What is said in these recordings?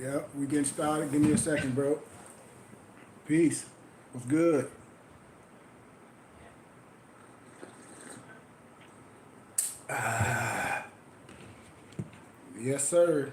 Yep, we getting started. Give me a second, bro. Peace. What's good? Yes, sir.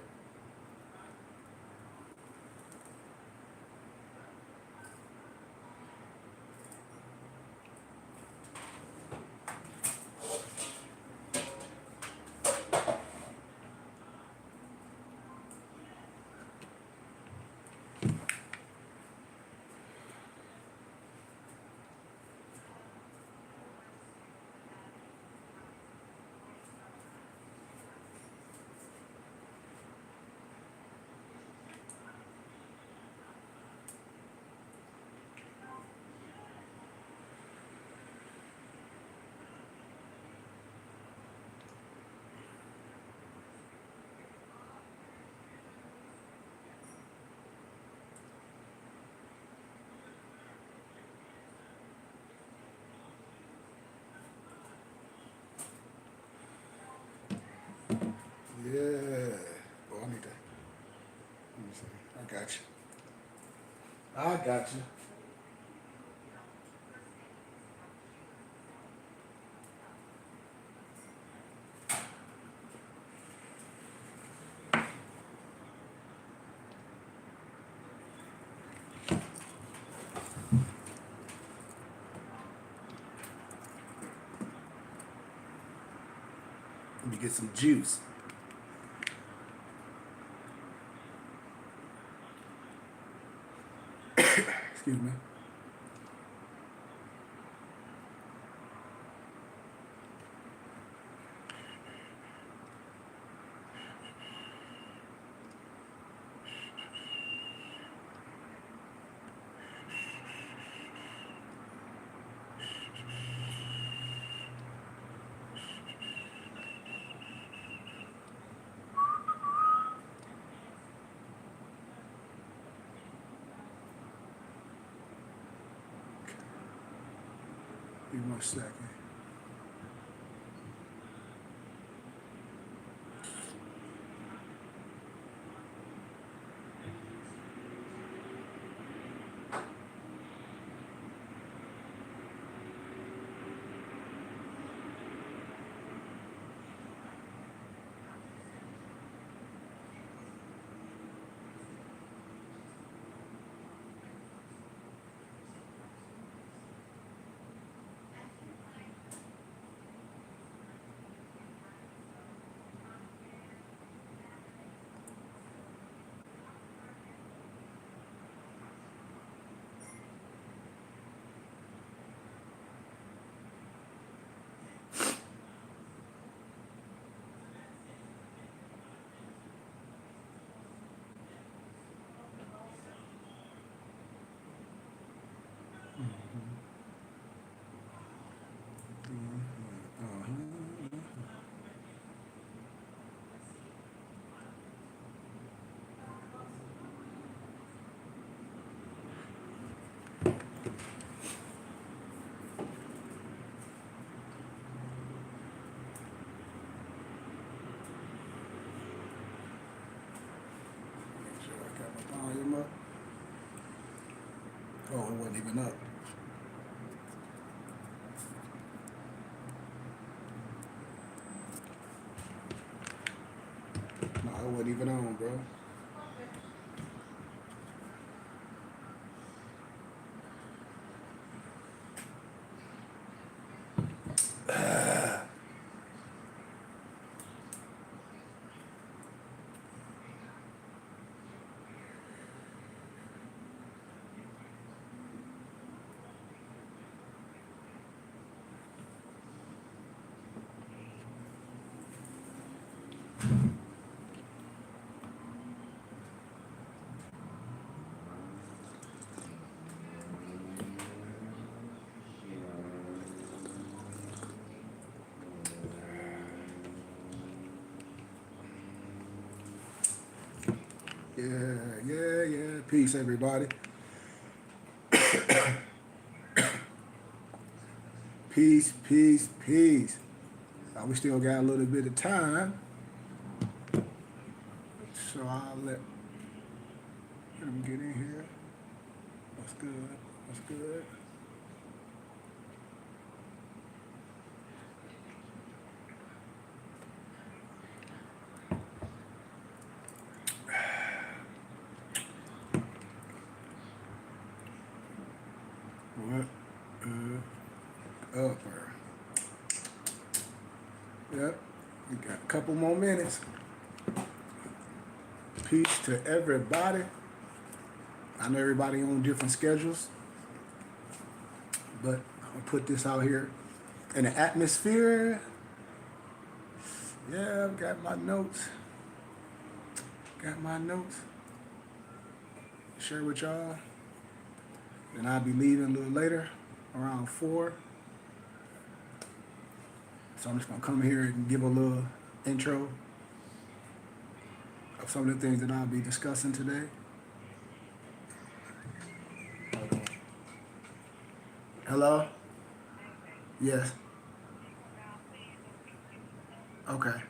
Yeah. Oh, I need that. Let me see. I got you. I got you. Let me get some juice. Excuse me. Give me a second. Make sure I got my volume up. Oh, it wasn't even up. No, it wasn't even on, bro. Yeah, yeah, yeah. Peace, everybody. Peace, peace, peace. We still got a little bit of time, so I'll let Let me get in here. What's good? What's good? What? Upper. Yep. We got a couple more minutes. Peace to everybody. I know everybody on different schedules, but I'll put this out here in the atmosphere. Yeah, I've got my notes. Got my notes. Share with y'all. Then I'll be leaving a little later, around 4. So I'm just gonna come here and give a little intro of some of the things that I'll be discussing today. Hold on. Hello? Yes. Okay.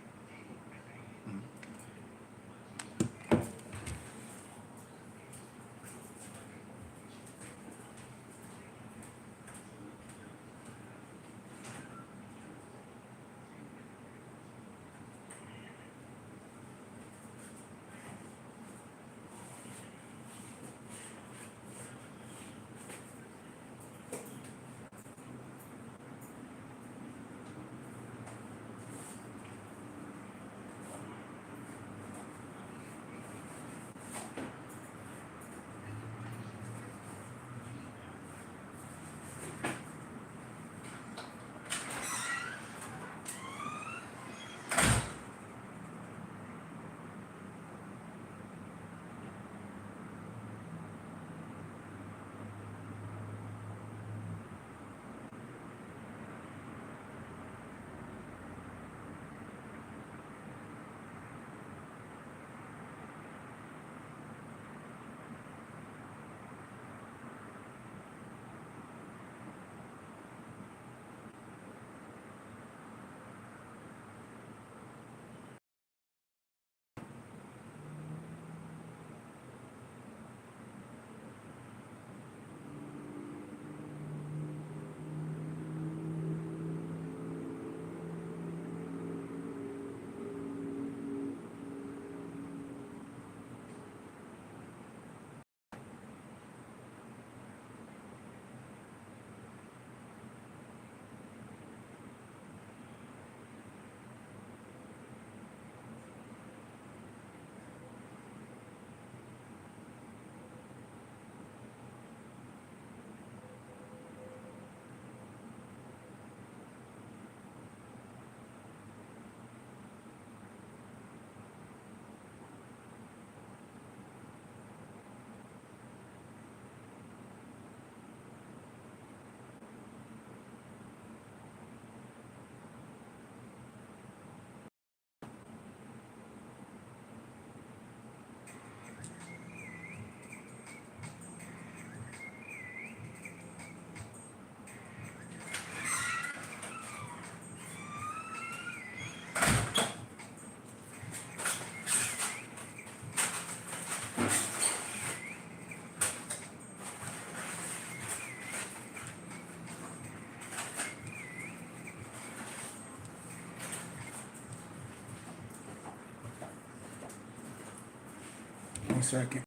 One second.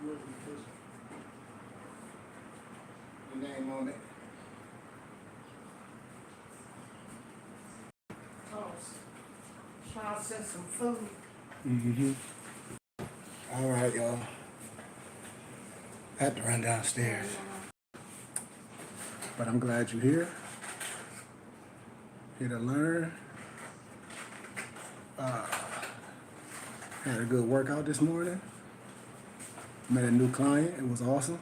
Yours in the kitchen. Your name on it. Sean sent some food. Mm-hmm. All right, y'all. I had to run downstairs, but I'm glad you're here. Here to learn. Had a good workout this morning. Met a new client. It was awesome.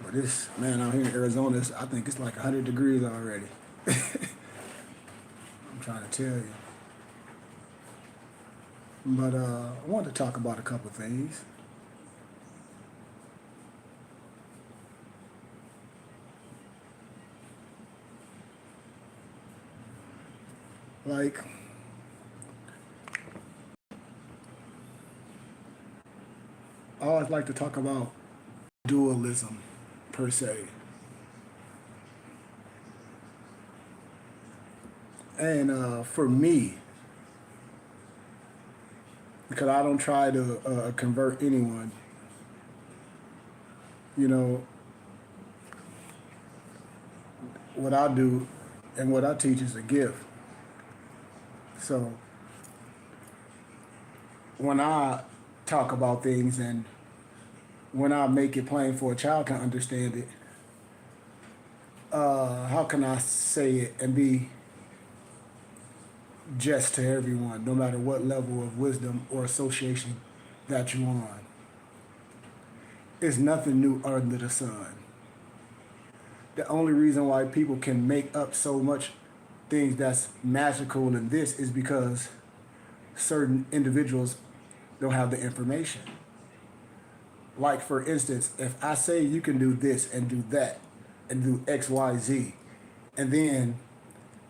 But this, man, out here in Arizona, I think it's like 100 degrees already. I'm trying to tell you. But I wanted to talk about a couple things. Like, I always like to talk about dualism per se. And for me, because I don't try to convert anyone, you know, what I do and what I teach is a gift. So when I talk about things and when I make it plain for a child to understand it, how can I say it and be just to everyone, no matter what level of wisdom or association that you're on? It's nothing new under the sun. The only reason why people can make up so much things that's magical in this is because certain individuals don't have the information. Like, for instance, if I say you can do this and do that and do X, Y, Z, and then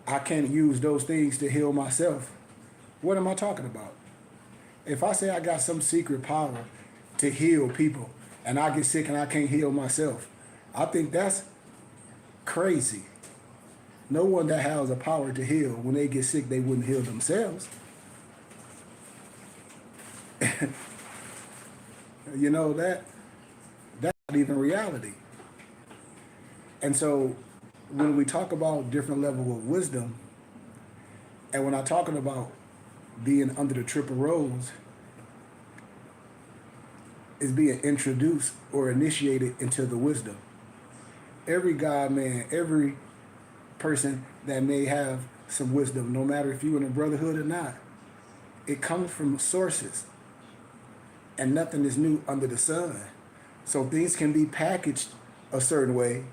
I can't use those things to heal myself, what am I talking about? If I say I got some secret power to heal people and I get sick and I can't heal myself, I think that's crazy. No one that has a power to heal, when they get sick, they wouldn't heal themselves. You know, that's not even reality. And so when we talk about different level of wisdom, and when I'm talking about being under the triple rose, is being introduced or initiated into the wisdom. Every God man, every person that may have some wisdom, no matter if you're in a brotherhood or not, it comes from sources, and nothing is new under the sun. So things can be packaged a certain way,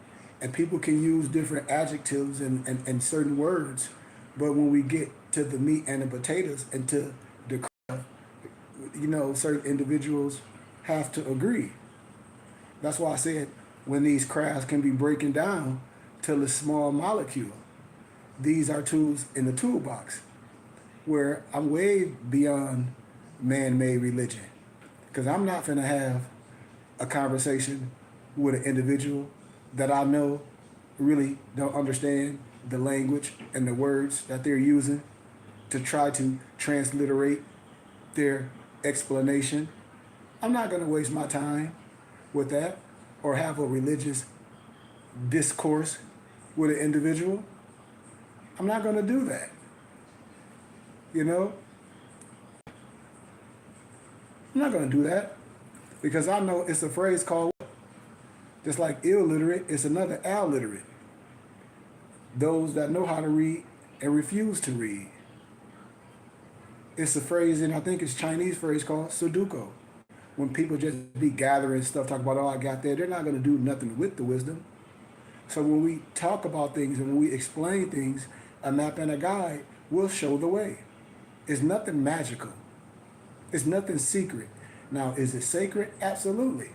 and people can use different adjectives and certain words. But when we get to the meat and the potatoes and to the craft, certain individuals have to agree. That's why I said when these crafts can be breaking down to a small molecule, these are tools in the toolbox where I'm way beyond man-made religion. Because I'm not going to have a conversation with an individual that I know really don't understand the language and the words that they're using to try to transliterate their explanation. I'm not going to waste my time with that or have a religious discourse with an individual. I'm not going to do that. You know? I'm not going to do that because I know it's a phrase called, just like illiterate, it's another alliterate. Those that know how to read and refuse to read. It's a phrase, and I think it's a Chinese phrase called Sudoku. When people just be gathering stuff, talk about, oh, I got that, they're not going to do nothing with the wisdom. So when we talk about things and when we explain things, a map and a guide will show the way. It's nothing magical. It's nothing secret. Now, is it sacred? Absolutely.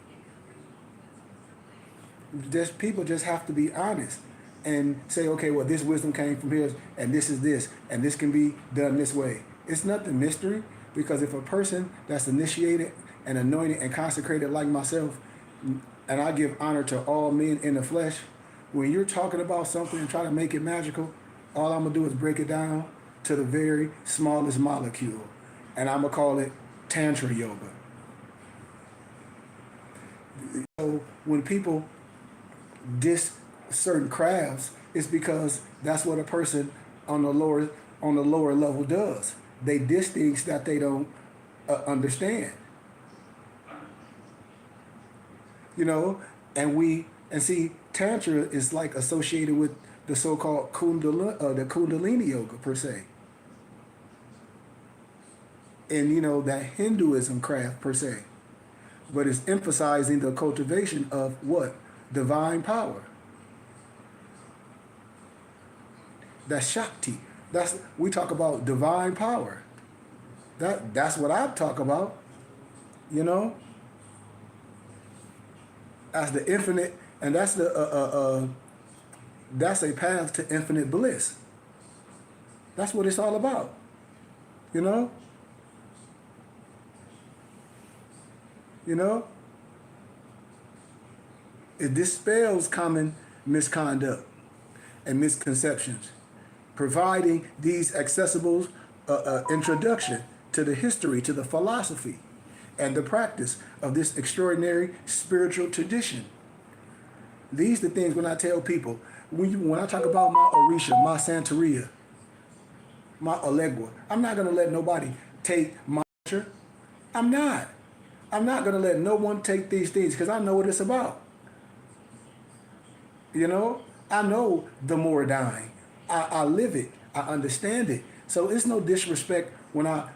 Just people just have to be honest and say, okay, well, this wisdom came from here, and this can be done this way. It's nothing mystery, because if a person that's initiated and anointed and consecrated like myself, and I give honor to all men in the flesh, when you're talking about something and try to make it magical, all I'm going to do is break it down to the very smallest molecule, and I'm going to call it Tantra Yoga. So when people diss certain crafts, it's because that's what a person on the lower level does. They diss things that they don't understand. And see, Tantra is like associated with the so-called Kundalini Yoga per se. And that Hinduism craft per se. But it's emphasizing the cultivation of what? Divine power. That's Shakti. We talk about divine power. That's what I talk about. As the infinite, and that's the that's a path to infinite bliss. That's what it's all about. You know? You know? It dispels common misconduct and misconceptions, providing these accessible introduction to the history, to the philosophy, and the practice of this extraordinary spiritual tradition. These are the things when I tell people, when I talk about my Orisha, my Santeria, my Olegua, I'm not going to let nobody take my culture. I'm not. I'm not going to let no one take these things because I know what it's about. You know, I know the more dying. I live it. I understand it. So it's no disrespect when I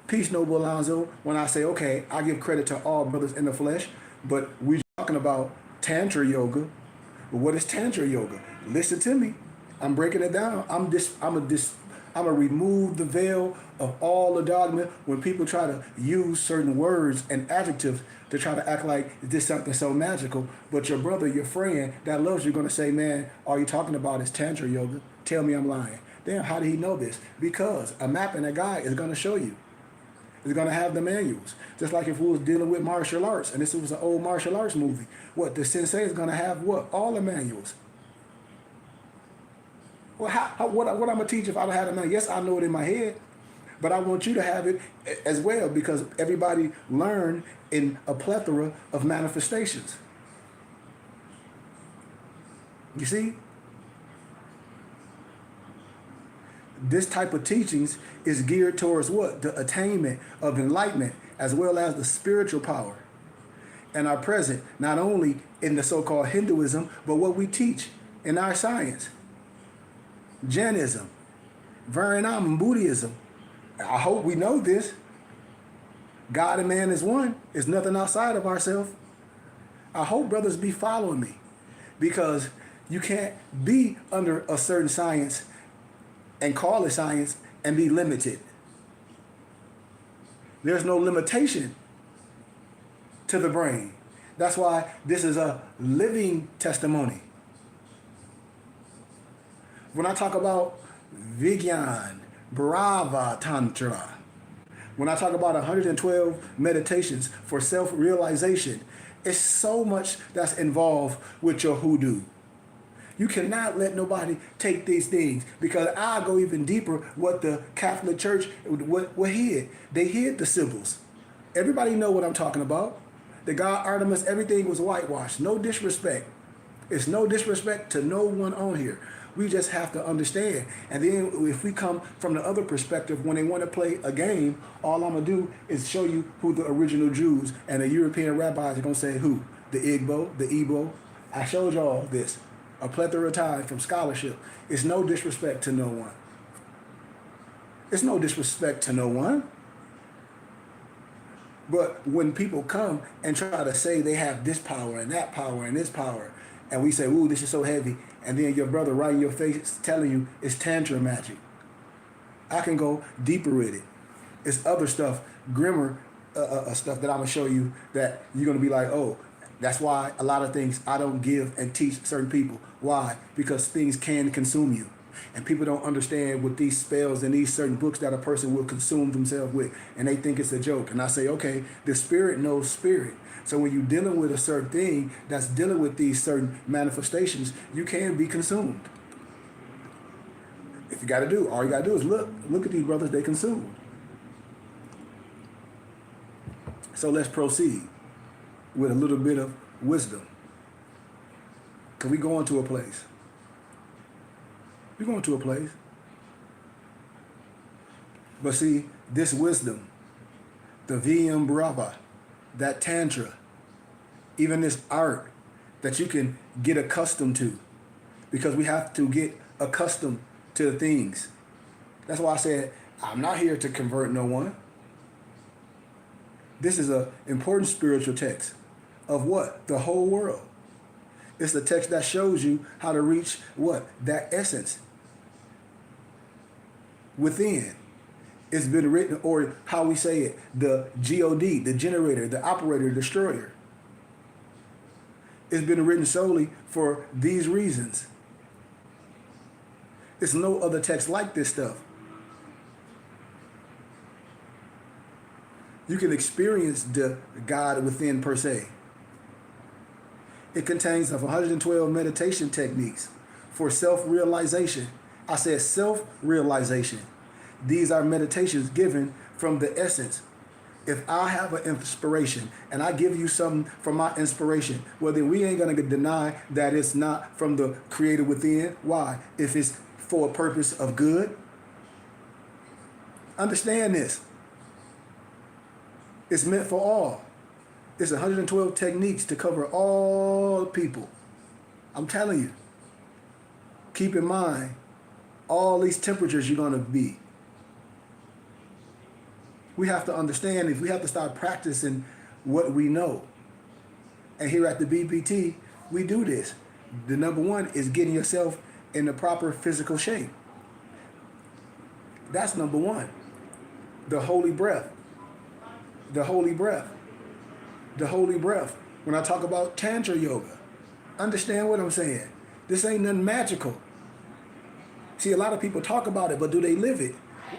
peace Noble Alonzo, when I say, okay, I give credit to all brothers in the flesh, but we're talking about Tantra yoga. But what is Tantra yoga? Listen to me. I'm breaking it down. I'm gonna remove the veil of all the dogma when people try to use certain words and adjectives to try to act like this something so magical. But your brother, your friend that loves you, gonna say, man, all you're talking about is Tantra yoga. Tell me I'm lying. Then how did he know this? Because a map and a guide is gonna show you. It's gonna have the manuals. Just like if we was dealing with martial arts, and this was an old martial arts movie, what the sensei is gonna have what? All the manuals. Well, what I'm gonna teach if I don't have the manual? Yes, I know it in my head, but I want you to have it as well because everybody learn in a plethora of manifestations. You see? This type of teachings is geared towards what? The attainment of enlightenment as well as the spiritual power and are present not only in the so-called Hinduism, but what we teach in our science. Jainism, Varanam, and Buddhism. I hope we know this. God and man is one. It's nothing outside of ourselves. I hope brothers be following me because you can't be under a certain science and call it science and be limited. There's no limitation to the brain. That's why this is a living testimony. When I talk about Vigyan, Bharava Tantra, when I talk about 112 meditations for self-realization, it's so much that's involved with your hoodoo. You cannot let nobody take these things because I go even deeper what the Catholic Church, what hid. They hid the symbols. Everybody know what I'm talking about. The god Artemis, everything was whitewashed. No disrespect. It's no disrespect to no one on here. We just have to understand. And then if we come from the other perspective, when they want to play a game, all I'm going to do is show you who the original Jews and the European rabbis are going to say who. The Igbo, the Igbo. I showed y'all this a plethora of time from scholarship. It's no disrespect to no one. It's no disrespect to no one. But when people come and try to say they have this power and that power and this power, and we say, ooh, this is so heavy, and then your brother right in your face telling you it's Tantra magic. I can go deeper with it. It's other stuff, grimmer stuff that I'm going to show you that you're going to be like, oh, that's why a lot of things I don't give and teach certain people. Why? Because things can consume you. And people don't understand what these spells and these certain books that a person will consume themselves with. And they think it's a joke. And I say, okay, the spirit knows spirit. So when you're dealing with a certain thing that's dealing with these certain manifestations, you can be consumed. If you got to do, all you got to do is look at these brothers, they consumed. So let's proceed with a little bit of wisdom. Because we going to a place. We're going to a place. But see, this wisdom, the VM Brava, that Tantra, even this art that you can get accustomed to, because we have to get accustomed to the things. That's why I said, I'm not here to convert no one. This is an important spiritual text of what? The whole world. It's the text that shows you how to reach what? That essence within. It's been written, or how we say it, the G-O-D, the generator, the operator, destroyer. It's been written solely for these reasons. There's no other text like this stuff. You can experience the God within per se. It contains of 112 meditation techniques for self-realization. I said self-realization. These are meditations given from the essence. If I have an inspiration and I give you something from my inspiration, well, then we ain't going to deny that it's not from the creator within. Why? If it's for a purpose of good. Understand this. It's meant for all. It's 112 techniques to cover all people. I'm telling you. Keep in mind, all these temperatures you're going to be. We have to understand if we have to start practicing what we know. And here at the BPT, we do this. The number one is getting yourself in the proper physical shape. That's number one. The holy breath. The holy breath. The holy breath. When I talk about Tantra yoga, understand what I'm saying. This ain't nothing magical. See, a lot of people talk about it, but do they live it?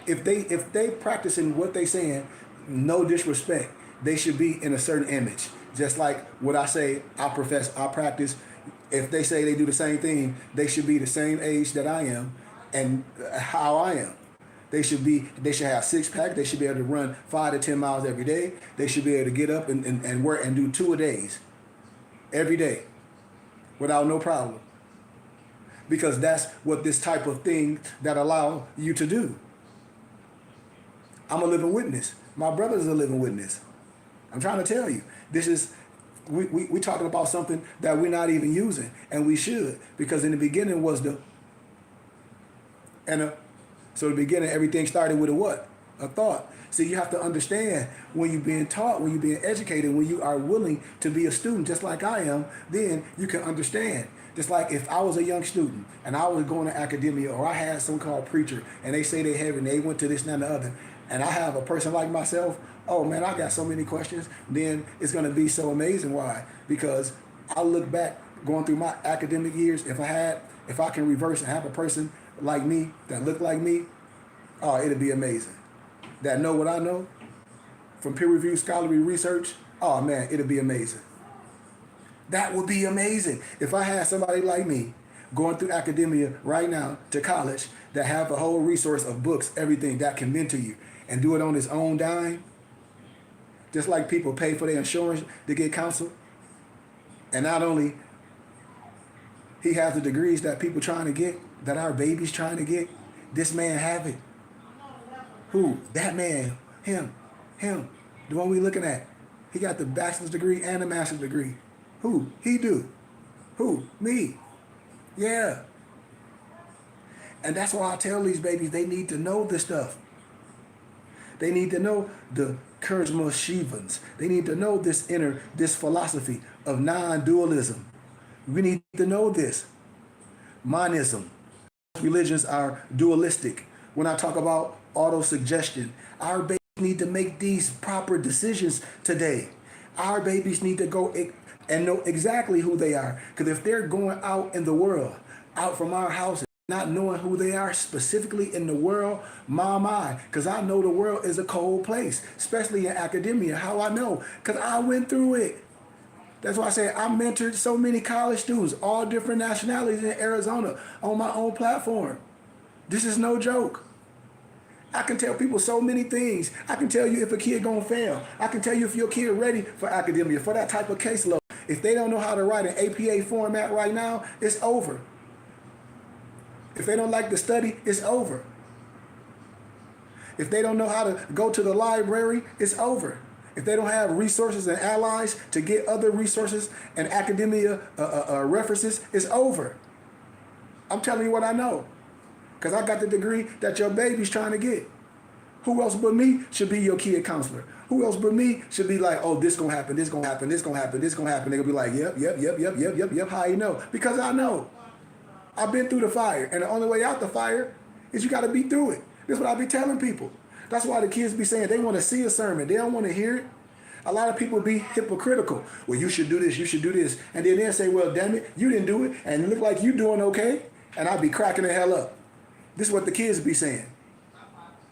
If they practicing what they saying, no disrespect, they should be in a certain image. Just like what I say, I profess, I practice. If they say they do the same thing, they should be the same age that I am and how I am. They should have six-pack. They should be able to run 5 to 10 miles every day. They should be able to get up and work and do 2 a days every day without no problem. Because that's what this type of thing that allow you to do. I'm a living witness. My brother's a living witness. I'm trying to tell you. This is, we talking about something that we're not even using, and we should, because in the beginning was so in the beginning, everything started with a what? A thought. See, you have to understand when you're being taught, when you're being educated, when you are willing to be a student, just like I am, then you can understand. Just like if I was a young student and I was going to academia, or I had some called preacher and they say they heaven, they went to this and the other, and I have a person like myself, oh man, I got so many questions, then it's going to be so amazing. Why? Because I look back going through my academic years, if I can reverse and have a person like me that look like me, oh, it'll be amazing. That know what I know from peer-reviewed scholarly research, oh man, it'll be amazing. That would be amazing if I had somebody like me going through academia right now to college that have a whole resource of books, everything that can mentor you and do it on his own dime. Just like people pay for their insurance to get counsel. And not only he has the degrees that people trying to get, that our babies trying to get, this man have it. Who? That man. Him. The one we looking at. He got the bachelor's degree and the master's degree. Who? He do. Who? Me. Yeah. And that's why I tell these babies they need to know this stuff. They need to know the Kurzma Shivans. They need to know this philosophy of non-dualism. We need to know this. Monism. Religions are dualistic. When I talk about auto-suggestion, our babies need to make these proper decisions today. Our babies need to go and know exactly who they are. Because if they're going out in the world, out from our houses, not knowing who they are specifically in the world, my. Because I know the world is a cold place, especially in academia. How I know? Because I went through it. That's why I say I mentored so many college students, all different nationalities in Arizona on my own platform. This is no joke. I can tell people so many things. I can tell you if a kid gonna fail. I can tell you if your kid ready for academia, for that type of caseload. If they don't know how to write an APA format right now, it's over. If they don't like to study, it's over. If they don't know how to go to the library, it's over. If they don't have resources and allies to get other resources and academia references, it's over. I'm telling you what I know. Because I got the degree that your baby's trying to get. Who else but me should be your kid counselor? Who else but me should be like, oh, this gonna happen, this gonna happen, this gonna happen, this gonna happen. They're gonna be like, yep. How you know? Because I know. I've been through the fire. And the only way out the fire is you gotta be through it. That's what I be telling people. That's why the kids be saying they want to see a sermon. They don't want to hear it. A lot of people be hypocritical. Well, you should do this, you should do this. And then they'll say, well, damn it, you didn't do it. And it look like you doing okay. And I'll be cracking the hell up. This is what the kids be saying.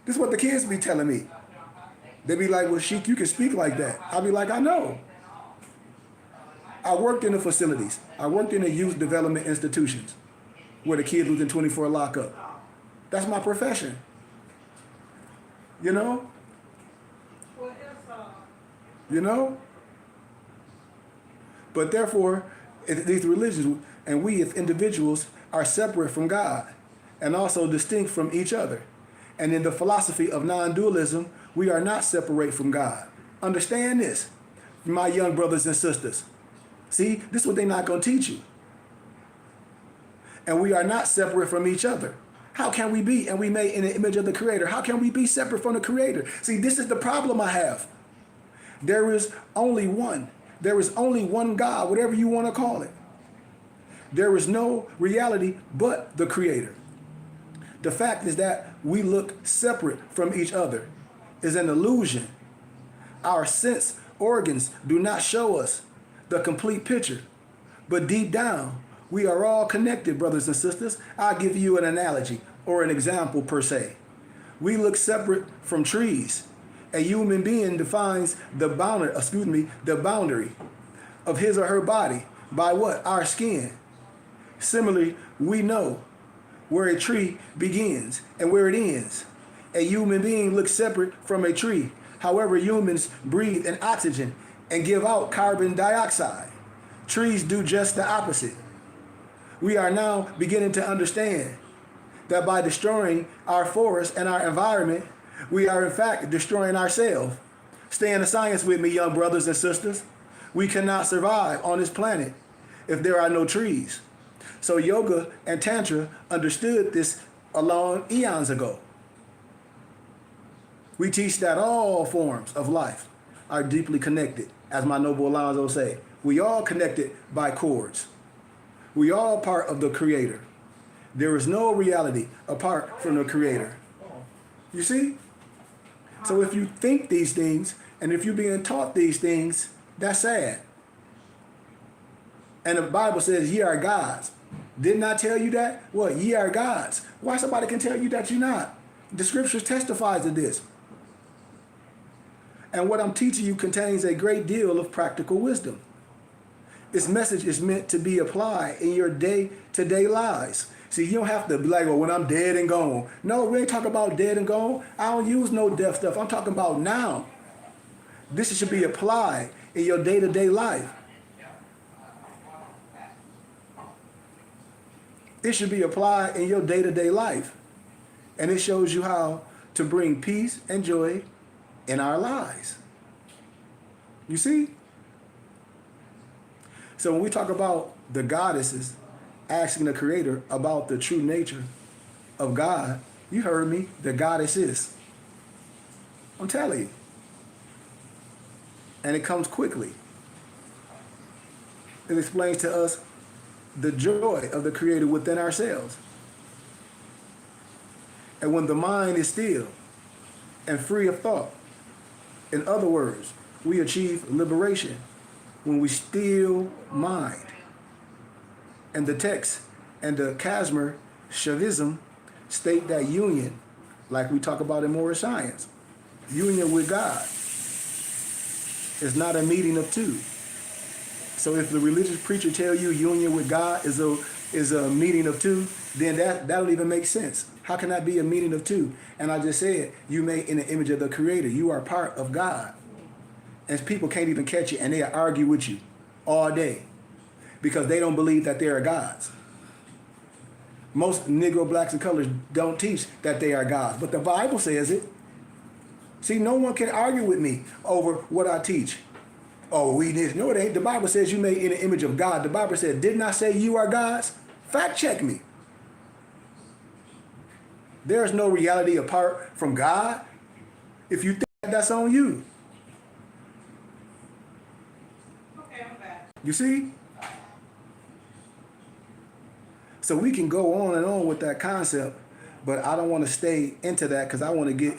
This is what the kids be telling me. They be like, well, Sheik, you can speak like that. I be like, I know. I worked in the facilities. I worked in the youth development institutions where the kids was in 24 lockup. That's my profession. You know? You know? But therefore, these religions and we as individuals are separate from God and also distinct from each other. And in the philosophy of non-dualism, we are not separate from God. Understand this, my young brothers and sisters. See, this is what they're not going to teach you. And we are not separate from each other. How can we be? And we made in the image of the Creator. How can we be separate from the Creator? See, this is the problem I have. There is only one. There is only one God, whatever you want to call it. There is no reality but the Creator. The fact is that we look separate from each other is an illusion. Our sense organs do not show us the complete picture. But deep down, we are all connected, brothers and sisters. I'll give you an analogy or an example per se. We look separate from trees. A human being defines the boundary of his or her body by what? Our skin. Similarly, we know where a tree begins and where it ends. A human being looks separate from a tree. However, humans breathe in oxygen and give out carbon dioxide. Trees do just the opposite. We are now beginning to understand that by destroying our forests and our environment, we are in fact destroying ourselves. Stay in the science with me, young brothers and sisters. We cannot survive on this planet if there are no trees. So yoga and tantra understood this a long eons ago. We teach that all forms of life are deeply connected, as my noble Alonzo say. We all connected by cords. We all part of the Creator. There is no reality apart from the Creator. You see? So if you think these things, and if you're being taught these things, that's sad. And the Bible says, ye are gods. Didn't I tell you that? What? Ye are gods. Why somebody can tell you that you're not? The scriptures testifies to this. And what I'm teaching you contains a great deal of practical wisdom. This message is meant to be applied in your day-to-day lives. See, you don't have to be like, well, when I'm dead and gone. No, we ain't talking about dead and gone. I don't use no death stuff. I'm talking about now. This should be applied in your day-to-day life. It should be applied in your day-to-day life. And it shows you how to bring peace and joy in our lives. You see? So when we talk about the goddesses asking the Creator about the true nature of God, you heard me, the goddesses. I'm telling you. And it comes quickly. It explains to us the joy of the Creator within ourselves. And when the mind is still and free of thought, in other words, we achieve liberation when we still mind. And the text and the Kashmir Shaivism state that union, like we talk about in Moorish science, union with God is not a meeting of two. So if the religious preacher tell you union with God is a meeting of two, then that don't even make sense. How can that be a meeting of two? And I just said, you made in the image of the Creator. You are part of God. And people can't even catch you, and they argue with you all day because they don't believe that they are gods. Most Negro, blacks, and colors don't teach that they are gods, but the Bible says it. See, no one can argue with me over what I teach. Oh, we need. No, it ain't. The Bible says you made in the image of God. The Bible said, didn't I say you are gods? Fact check me. There's no reality apart from God. If you think that's on you. Okay, I'm back. You see? So we can go on and on with that concept, but I don't want to stay into that because I want to get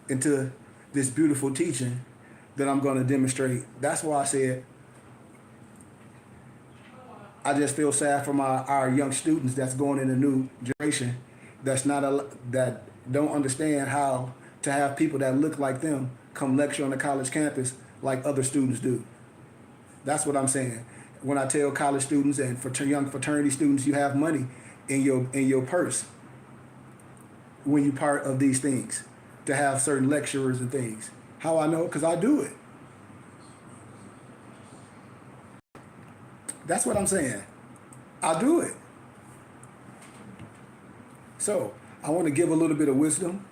into this beautiful teaching that I'm going to demonstrate. That's why I said I just feel sad for our young students that's going in the new generation that don't understand how to have people that look like them come lecture on the college campus like other students do. That's what I'm saying. When I tell college students and for young fraternity students, you have money in your purse when you part of these things to have certain lecturers and things. How I know? Because I do it. That's what I'm saying. I do it. So I want to give a little bit of wisdom.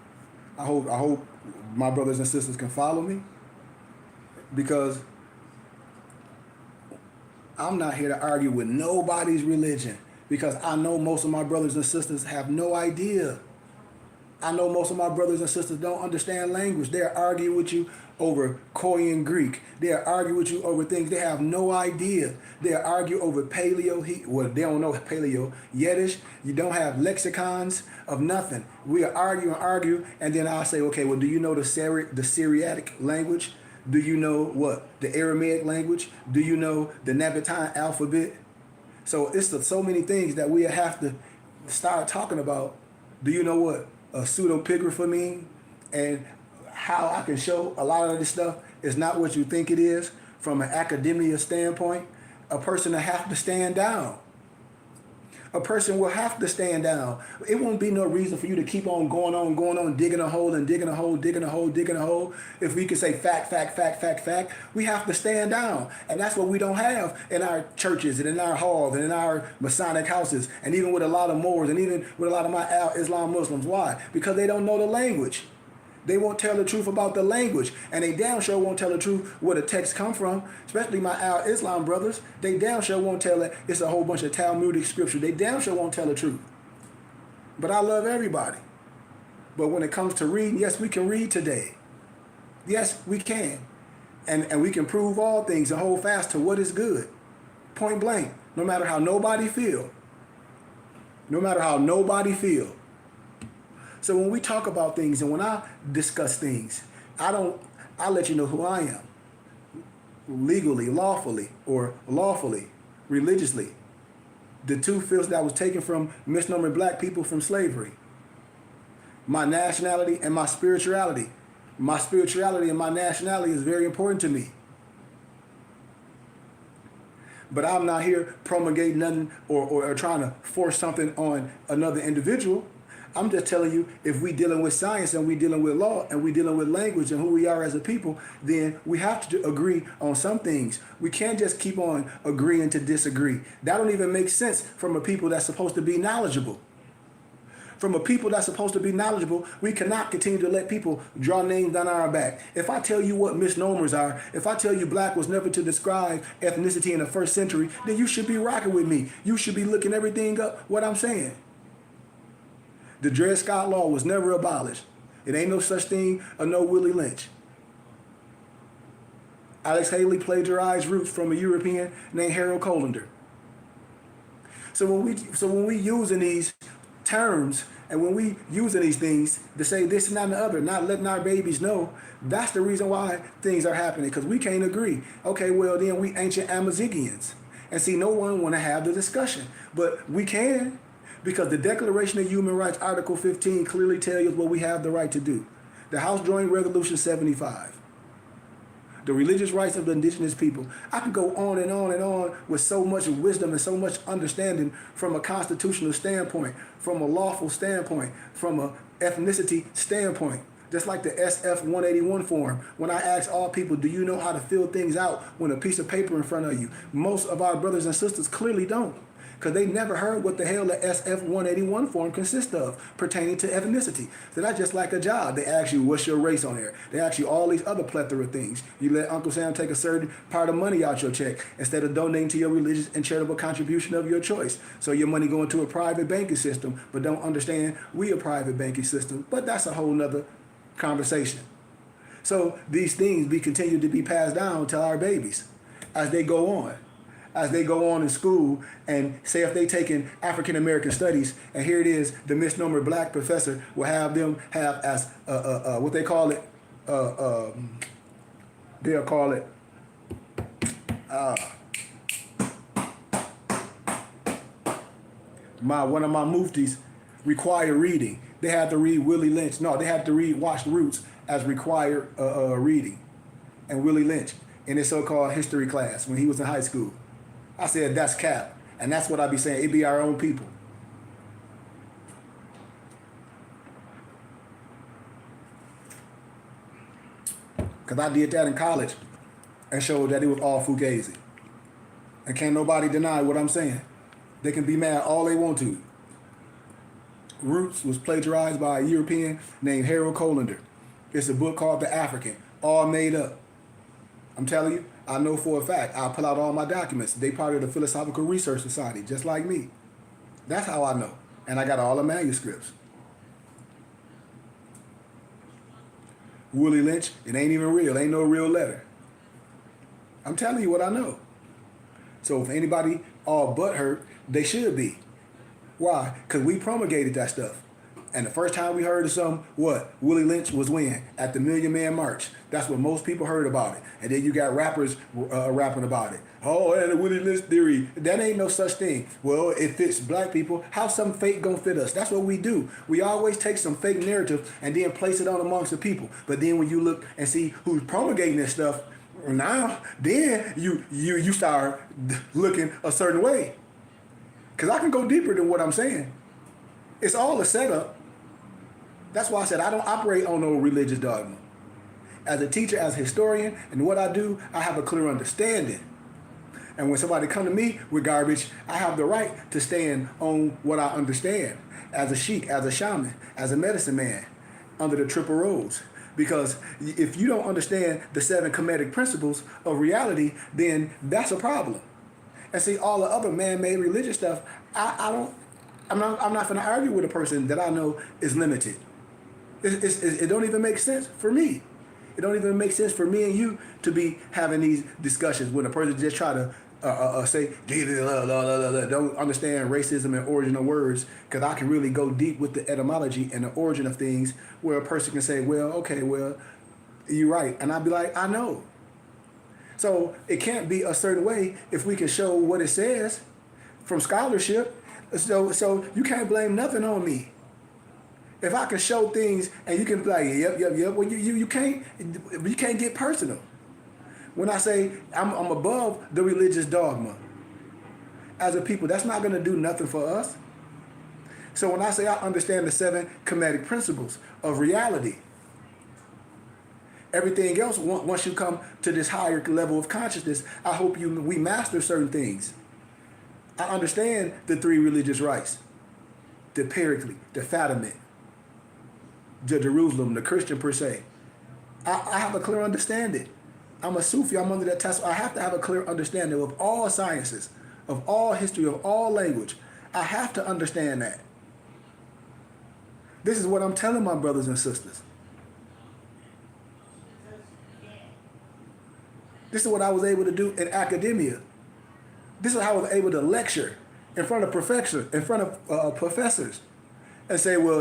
I hope my brothers and sisters can follow me, because I'm not here to argue with nobody's religion, because I know most of my brothers and sisters have no idea. I know most of my brothers and sisters don't understand language. They'll argue with you over Korean Greek. They'll argue with you over things they have no idea. They'll argue over Paleo. Well, they don't know Paleo. Yiddish. You don't have lexicons of nothing. We'll argue, and then I'll say, okay, well, do you know the Syriac language? Do you know what? The Aramaic language? Do you know the Nabatean alphabet? So it's so many things that we have to start talking about. Do you know what a pseudepigrapha mean? And how I can show a lot of this stuff is not what you think it is from an academia standpoint. A person will have to stand down. A person will have to stand down. It won't be no reason for you to keep on going on, digging a hole and digging a hole, digging a hole, digging a hole. If we can say fact, we have to stand down. And that's what we don't have in our churches and in our halls and in our Masonic houses, and even with a lot of Moors and even with a lot of my Islam Muslims. Why? Because they don't know the language. They won't tell the truth about the language, and they damn sure won't tell the truth where the text come from. Especially my Al-Islam brothers, they damn sure won't tell it. It's a whole bunch of Talmudic scripture. They damn sure won't tell the truth. But I love everybody. But when it comes to reading, yes, we can read today. Yes, we can, and we can prove all things and hold fast to what is good, point blank. No matter how nobody feel. No matter how nobody feel. So when we talk about things and when I discuss things, I let you know who I am. Legally, lawfully, religiously. The two fields that was taken from misnomer black people from slavery. My nationality and my spirituality. My spirituality and my nationality is very important to me. But I'm not here promulgating nothing or trying to force something on another individual. I'm just telling you, if we dealing with science and we dealing with law and we dealing with language and who we are as a people, then we have to agree on some things. We can't just keep on agreeing to disagree. That don't even make sense from a people that's supposed to be knowledgeable. From a people that's supposed to be knowledgeable, we cannot continue to let people draw names down our back. If I tell you what misnomers are, if I tell you black was never to describe ethnicity in the 1st century, then you should be rocking with me. You should be looking everything up what I'm saying. The Dred Scott Law was never abolished. It ain't no such thing or no Willie Lynch. Alex Haley plagiarized roots from a European named Harold Colander. So when we using these terms and when we using these things to say this and that and the other, not letting our babies know, that's the reason why things are happening, because we can't agree. Okay, well then we ancient Amazigians. And see, no one want to have the discussion, but we can. Because the Declaration of Human Rights, Article 15, clearly tells us what we have the right to do. The House Joint Resolution 75. The religious rights of the indigenous people. I can go on and on and on with so much wisdom and so much understanding from a constitutional standpoint, from a lawful standpoint, from a ethnicity standpoint. Just like the SF 181 form. When I ask all people, do you know how to fill things out when a piece of paper in front of you? Most of our brothers and sisters clearly don't. Because they never heard what the hell the SF 181 form consists of pertaining to ethnicity. So that's just like a job. They ask you, what's your race on there? They ask you all these other plethora of things. You let Uncle Sam take a certain part of money out your check instead of donating to your religious and charitable contribution of your choice. So your money going to a private banking system, but don't understand we a private banking system. But that's a whole nother conversation. So these things continue to be passed down to our babies as they go on. As they go on in school, and say if they taking African American studies, and here it is, the misnomer black professor will have them have as what they call it, they'll call it one of my muftis required reading. They had to read Willie Lynch. No, they had to read Watch Roots as required reading. And Willie Lynch in his so-called history class when he was in high school. I said, that's cap. And that's what I be saying. It be our own people. Because I did that in college and showed that it was all fugazi. And can't nobody deny what I'm saying. They can be mad all they want to. Roots was plagiarized by a European named Harold Colander. It's a book called The African, all made up. I'm telling you, I know for a fact. I'll pull out all my documents. They part of the Philosophical Research Society, just like me. That's how I know. And I got all the manuscripts. Willie Lynch, it ain't even real. Ain't no real letter. I'm telling you what I know. So if anybody all but hurt, they should be. Why? Because we promulgated that stuff. And the first time we heard of something, what? Willie Lynch was when? At the Million Man March. That's what most people heard about it. And then you got rappers rapping about it. Oh, and the Willie Lynch theory. That ain't no such thing. Well, it fits black people. How's some fake gonna fit us? That's what we do. We always take some fake narrative and then place it on amongst the people. But then when you look and see who's promulgating this stuff, now, then you start looking a certain way. Because I can go deeper than what I'm saying. It's all a setup. That's why I said I don't operate on no religious dogma. As a teacher, as a historian, and what I do, I have a clear understanding. And when somebody come to me with garbage, I have the right to stand on what I understand. As a sheik, as a shaman, as a medicine man, under the triple rose. Because if you don't understand the 7 Kemetic principles of reality, then that's a problem. And see, all the other man-made religious stuff, I'm not going to argue with a person that I know is limited. It don't even make sense for me. It don't even make sense for me and you to be having these discussions when a person just try to say, don't understand racism and origin of words, because I can really go deep with the etymology and the origin of things where a person can say, well, okay, well, you're right. And I'd be like, I know. So it can't be a certain way if we can show what it says from scholarship. So you can't blame nothing on me. If I can show things and you can be like, yep, well, you can't get personal. When I say I'm above the religious dogma, as a people, that's not going to do nothing for us. So when I say I understand the 7 Kemetic principles of reality, everything else, once you come to this higher level of consciousness, I hope we master certain things. I understand the 3 religious rites, the Pericles, the Fatimid, the Jerusalem, the Christian per se. I have a clear understanding. I'm a Sufi, I'm under that test. I have to have a clear understanding of all sciences, of all history, of all language. I have to understand that. This is what I'm telling my brothers and sisters. This is what I was able to do in academia. This is how I was able to lecture in front of professors, and say, well,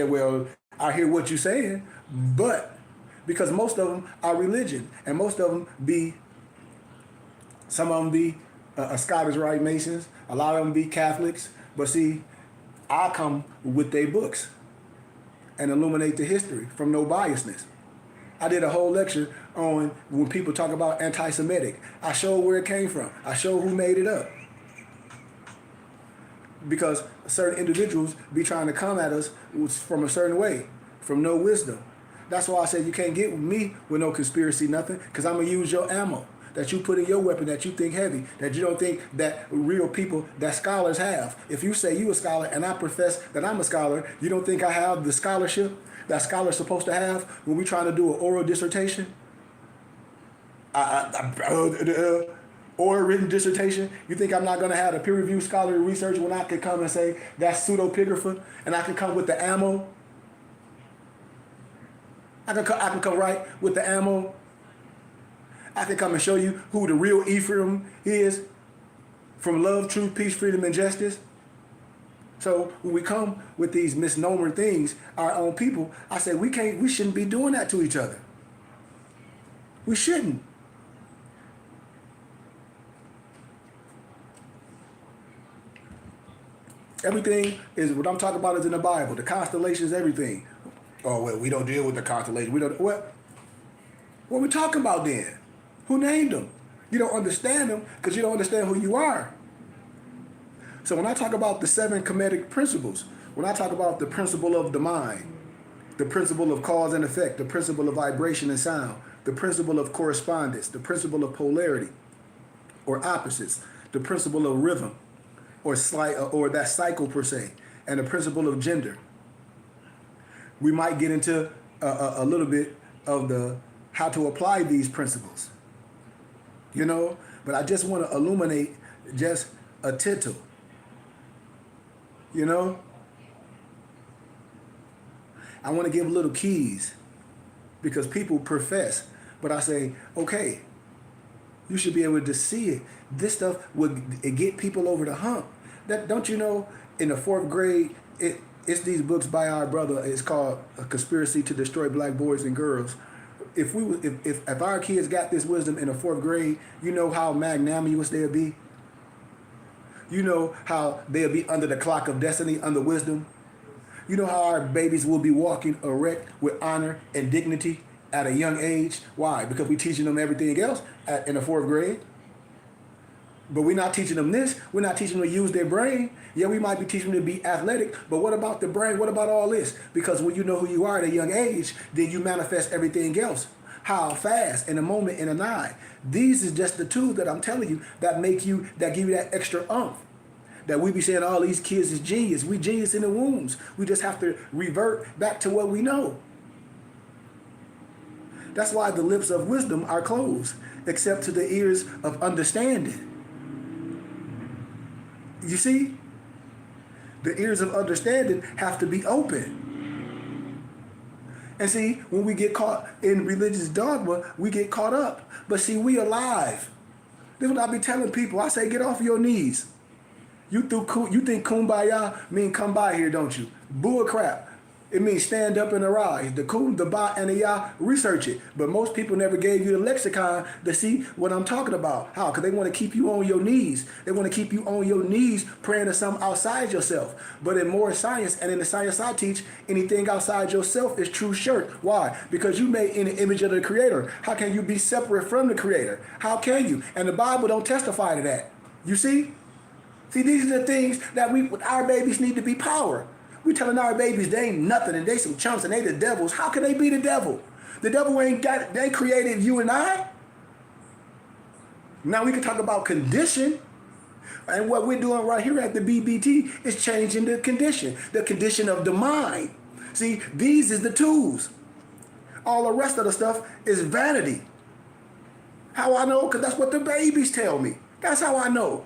well, I hear what you're saying, but because most of them are religion, and most of them some of them be Scottish Rite Masons, a lot of them be Catholics, but see, I come with their books and illuminate the history from no biasness. I did a whole lecture on when people talk about anti-Semitic. I showed where it came from. I showed who made it up. Because certain individuals be trying to come at us from a certain way, from no wisdom. That's why I said you can't get with me with no conspiracy, nothing, because I'm going to use your ammo that you put in your weapon that you think heavy, that you don't think that real people, that scholars have. If you say you a scholar and I profess that I'm a scholar, you don't think I have the scholarship that scholars supposed to have when we trying to do an oral dissertation? Or a written dissertation? You think I'm not going to have a peer-reviewed scholarly research when I could come and say that's pseudepigrapha and I can come with the ammo? I can come right with the ammo. I can come and show you who the real Ephraim is from love, truth, peace, freedom, and justice. So when we come with these misnomer things, our own people, I say we shouldn't be doing that to each other. We shouldn't. Everything is what I'm talking about is in the Bible. The constellations, everything. Oh well, we don't deal with the constellations. We don't. What we talking about then? Who named them? You don't understand them because you don't understand who you are. So when I talk about the 7 Kemetic principles, when I talk about the principle of the mind, the principle of cause and effect, the principle of vibration and sound, the principle of correspondence, the principle of polarity or opposites, the principle of rhythm or that cycle per se, and the principle of gender. We might get into a little bit of the how to apply these principles, but I just want to illuminate just a tittle, I want to give little keys because people profess, but I say, okay, you should be able to see it. This stuff would get people over the hump. That don't you know? In the 4th grade, it's these books by our brother. It's called A Conspiracy to Destroy Black Boys and Girls. If our kids got this wisdom in the 4th grade, you know how magnanimous they'll be. You know how they'll be under the clock of destiny, under wisdom. You know how our babies will be walking erect with honor and dignity at a young age. Why? Because we're teaching them everything else in the 4th grade. But we're not teaching them this. We're not teaching them to use their brain. Yeah, we might be teaching them to be athletic, but what about the brain? What about all this? Because when you know who you are at a young age, then you manifest everything else. How fast, in a moment, in an eye. These is just the tools that I'm telling you that give you that extra oomph. That we be saying all these kids is genius. We genius in the wombs. We just have to revert back to what we know. That's why the lips of wisdom are closed, except to the ears of understanding. You see? The ears of understanding have to be open. And see, when we get caught in religious dogma, we get caught up. But see, we alive. This is what I be telling people. I say, get off your knees. You think kumbaya mean come by here, don't you? Bull crap. It means stand up and arise. The kum, the ba, and the ya, research it. But most people never gave you the lexicon to see what I'm talking about. How? Because they want to keep you on your knees. They want to keep you on your knees praying to something outside yourself. But in more science, and in the science I teach, anything outside yourself is true shirt. Why? Because you made in the image of the Creator. How can you be separate from the Creator? How can you? And the Bible don't testify to that. You see? See, these are the things that our babies need to be power. We telling our babies they ain't nothing and they some chumps and they the devils. How can they be the devil? The devil ain't got it. They created you and I. Now we can talk about condition. And what we're doing right here at the BBT is changing the condition of the mind. See, these is the tools. All the rest of the stuff is vanity. How I know? Because that's what the babies tell me. That's how I know.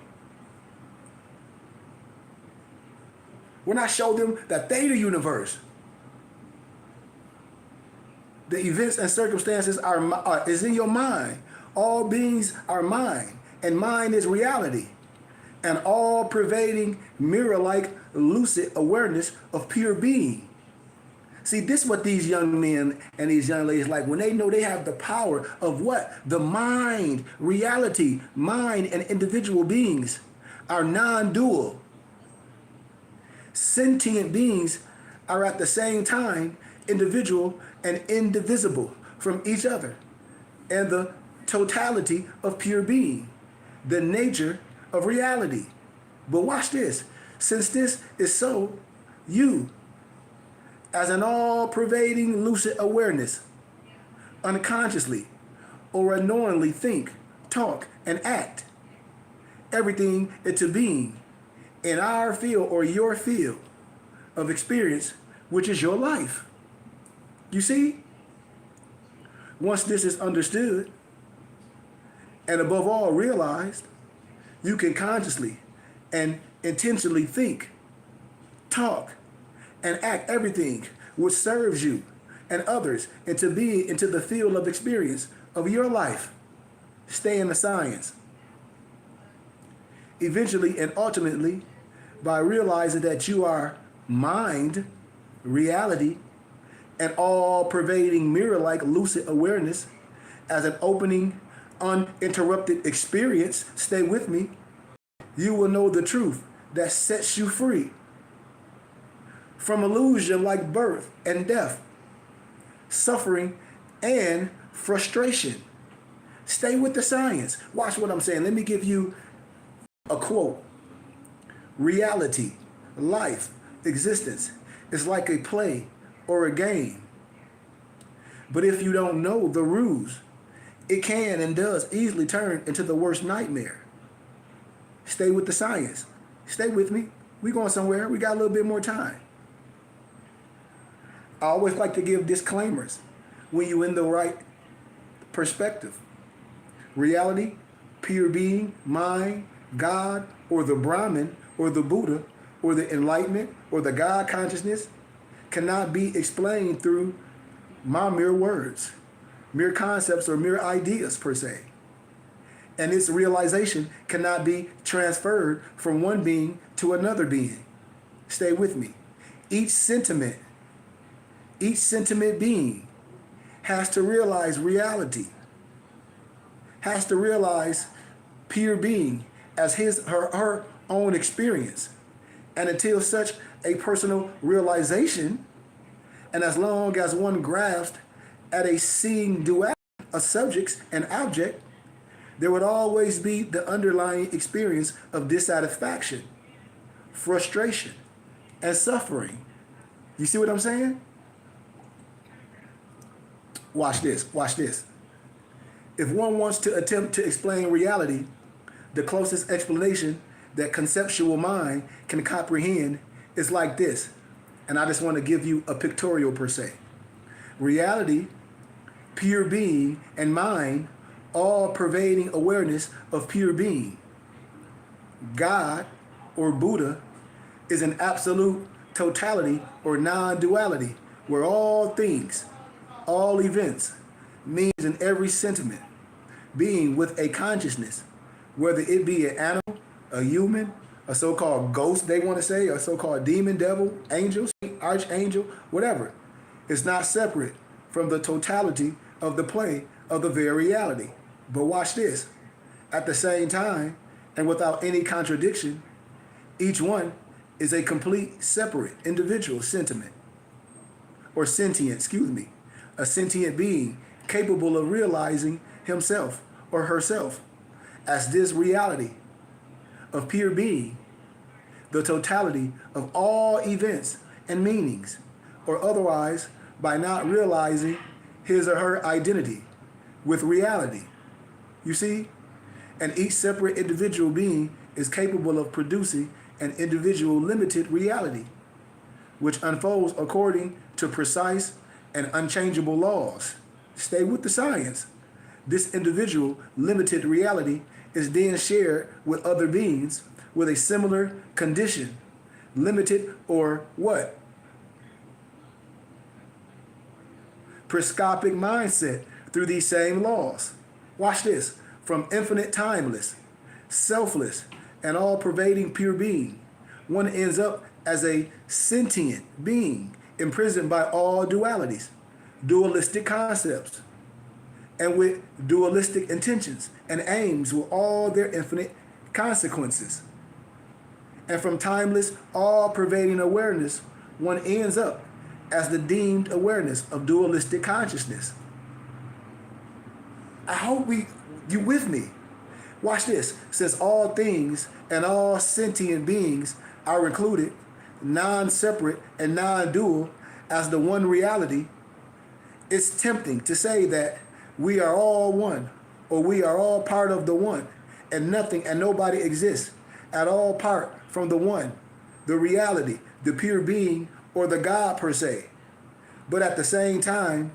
When I show them that they the universe, the events and circumstances is in your mind. All beings are mind, and mind is reality. An all-pervading, mirror-like, lucid awareness of pure being. See, this is what these young men and these young ladies like when they know they have the power of what? The mind, reality, mind and individual beings are non-dual. Sentient beings are at the same time individual and indivisible from each other, and the totality of pure being, the nature of reality. But watch this. Since this is so, you, as an all-pervading lucid awareness, unconsciously or unknowingly think, talk, and act everything into being in our field or your field of experience, which is your life. You see? Once this is understood, and above all realized, you can consciously and intentionally think, talk, and act everything which serves you and others into the field of experience of your life. Stay in the science. Eventually and ultimately, by realizing that you are mind, reality, and all-pervading mirror-like lucid awareness as an opening, uninterrupted experience, stay with me, you will know the truth that sets you free from illusion like birth and death, suffering and frustration. Stay with the science. Watch what I'm saying. Let me give you a quote. Reality, life, existence is like a play or a game. But if you don't know the rules, it can and does easily turn into the worst nightmare. Stay with the science. Stay with me. We going somewhere. We got a little bit more time. I always like to give disclaimers when you're in the right perspective. Reality, pure being, mind, God, or the Brahman, or the Buddha, or the enlightenment, or the God consciousness cannot be explained through my mere words, mere concepts, or mere ideas per se. And its realization cannot be transferred from one being to another being. Stay with me. Each sentiment being has to realize reality, has to realize pure being as her own experience. And until such a personal realization, and as long as one grasps at a seeing duality of subjects and object, there would always be the underlying experience of dissatisfaction, frustration, and suffering. You see what I'm saying? Watch this, watch this. If one wants to attempt to explain reality, the closest explanation that conceptual mind can comprehend is like this. And I just want to give you a pictorial per se. Reality, pure being, and mind, all pervading awareness of pure being. God, or Buddha, is an absolute totality or non-duality, where all things, all events, means in every sentiment, being with a consciousness, whether it be an animal, a human, a so-called ghost, they want to say, a so-called demon, devil, angel, archangel, whatever. It's not separate from the totality of the play of the very reality. But watch this. At the same time, and without any contradiction, each one is a complete, separate, individual sentiment, or sentient, a sentient being capable of realizing himself or herself as this reality of pure being, the totality of all events and meanings, or otherwise by not realizing his or her identity with reality. You see? And each separate individual being is capable of producing an individual limited reality, which unfolds according to precise and unchangeable laws. Stay with the science. This individual limited reality is then shared with other beings with a similar condition, limited or what? Prescopic mindset through these same laws. Watch this. From infinite timeless, selfless, and all-pervading pure being, one ends up as a sentient being imprisoned by all dualities, dualistic concepts, and with dualistic intentions and aims with all their infinite consequences. And from timeless, all-pervading awareness, one ends up as the deemed awareness of dualistic consciousness. I hope you with me. Watch this. Since all things and all sentient beings are included, non-separate and non-dual as the one reality, it's tempting to say that we are all one, or we are all part of the one, and nothing and nobody exists at all apart from the one, the reality, the pure being, or the God per se. But at the same time,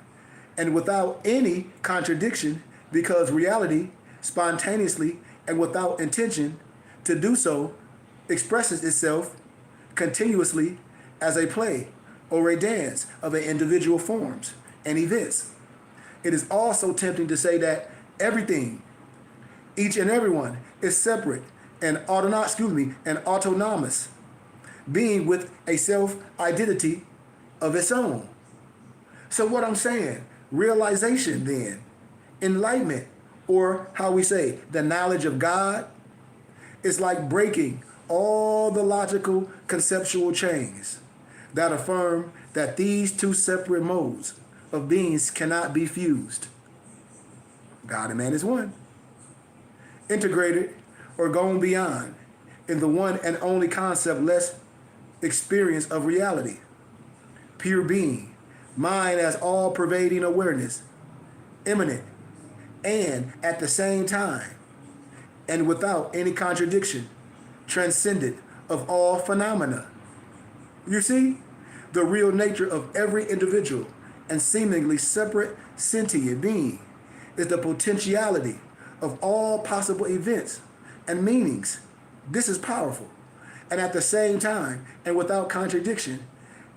and without any contradiction, because reality spontaneously and without intention to do so expresses itself continuously as a play or a dance of an individual forms and events. It is also tempting to say that everything, each and everyone, is separate and autonomous, being with a self-identity of its own. So what I'm saying, realization then, enlightenment, or how we say, the knowledge of God, is like breaking all the logical conceptual chains, that affirm that these two separate modes of beings cannot be fused. God and man is one, integrated or gone beyond in the one and only concept less experience of reality, pure being, mind as all-pervading awareness, immanent, and at the same time, and without any contradiction, transcendent of all phenomena. You see, the real nature of every individual and seemingly separate sentient being is the potentiality of all possible events and meanings. This is powerful, and at the same time, and without contradiction,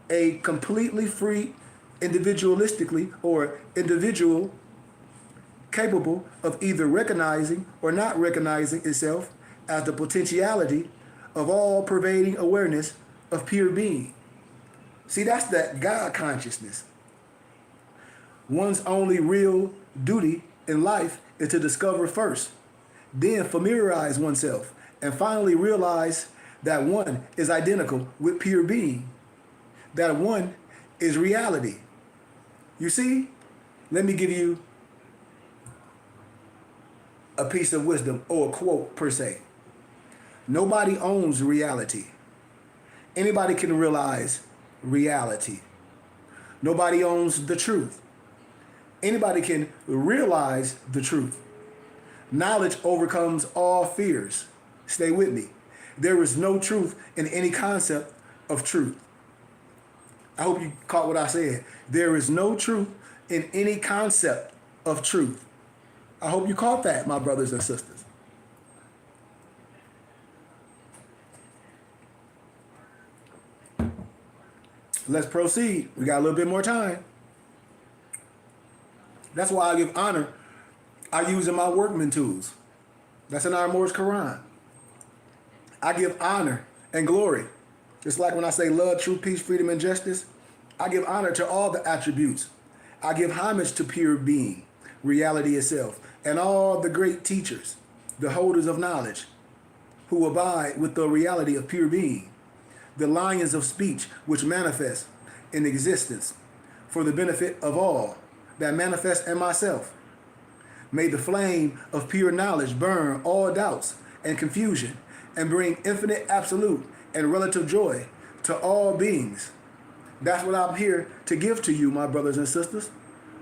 a completely free individualistically or individual capable of either recognizing or not recognizing itself as the potentiality of all pervading awareness of pure being. See, that's that God consciousness. One's only real duty in life is to discover first, then familiarize oneself, and finally realize that one is identical with pure being, that one is reality. You see, let me give you a piece of wisdom or a quote per se. Nobody owns reality. Anybody can realize reality. Nobody owns the truth. Anybody can realize the truth. Knowledge overcomes all fears. Stay with me. There is no truth in any concept of truth. I hope you caught what I said. There is no truth in any concept of truth. I hope you caught that, my brothers and sisters. Let's proceed. We got a little bit more time. That's why I give honor. I use in my workman tools. That's in our Morse Quran. I give honor and glory. Just like when I say love, truth, peace, freedom, and justice, I give honor to all the attributes. I give homage to pure being, reality itself, and all the great teachers, the holders of knowledge, who abide with the reality of pure being, the lions of speech which manifest in existence for the benefit of all that manifest in myself. May the flame of pure knowledge burn all doubts and confusion and bring infinite absolute and relative joy to all beings. That's what I'm here to give to you, my brothers and sisters.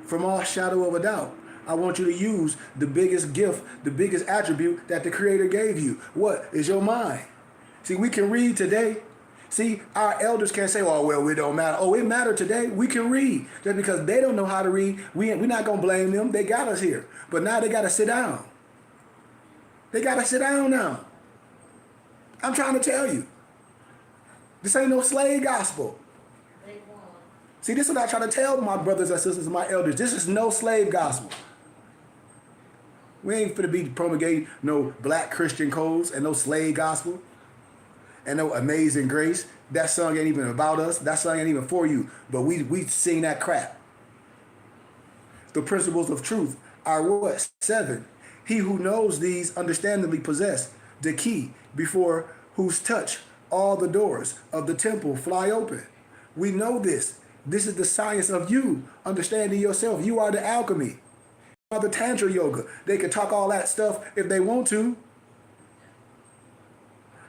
From all shadow of a doubt, I want you to use the biggest gift, the biggest attribute that the Creator gave you. What is your mind? See, we can read today. See, our elders can't say, oh, well, it don't matter. Oh, it matters today. We can read. Just because they don't know how to read, we're not going to blame them. They got us here. But now they got to sit down. They got to sit down now. I'm trying to tell you. This ain't no slave gospel. See, this is what I try to tell my brothers and sisters, my elders. This is no slave gospel. We ain't finna be promulgating no black Christian codes and no slave gospel and no amazing grace. That song ain't even about us. That song ain't even for you. But we sing that crap. The principles of truth are what? 7. He who knows these understandingly possess the key before whose touch all the doors of the temple fly open. We know this. This is the science of you understanding yourself. You are the alchemy. You are the Tantra yoga. They can talk all that stuff if they want to.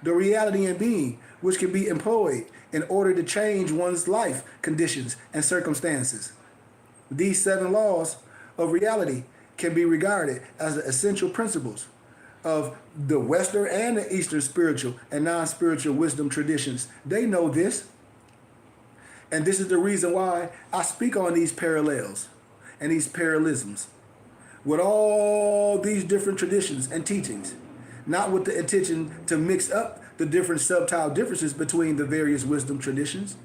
The reality and being, which can be employed in order to change one's life conditions and circumstances. These 7 laws of reality can be regarded as the essential principles of the Western and the Eastern spiritual and non-spiritual wisdom traditions. They know this. And this is the reason why I speak on these parallels and these parallelisms with all these different traditions and teachings, not with the intention to mix up the different subtle differences between the various wisdom traditions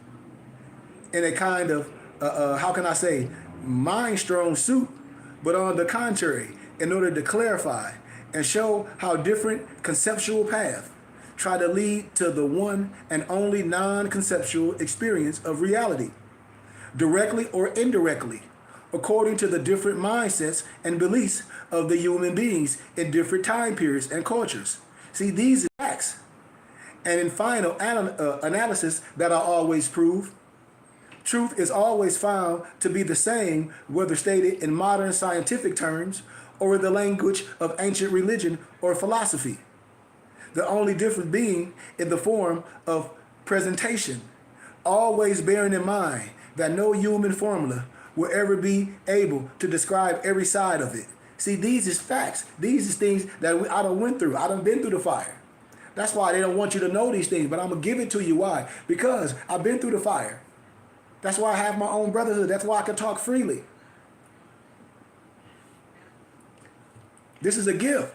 in a kind of, how can I say, mind-strong suit, but on the contrary, in order to clarify and show how different conceptual paths try to lead to the one and only non-conceptual experience of reality, directly or indirectly, according to the different mindsets and beliefs of the human beings in different time periods and cultures. See, these are facts. And in final analysis that I always prove, Truth is always found to be the same, whether stated in modern scientific terms or in the language of ancient religion or philosophy. The only difference being in the form of presentation, always bearing in mind that no human formula will ever be able to describe every side of it. See, these is facts. These is things that I done went through. I done been through the fire. That's why they don't want you to know these things, but I'm going to give it to you. Why? Because I've been through the fire. That's why I have my own brotherhood. That's why I can talk freely. This is a gift.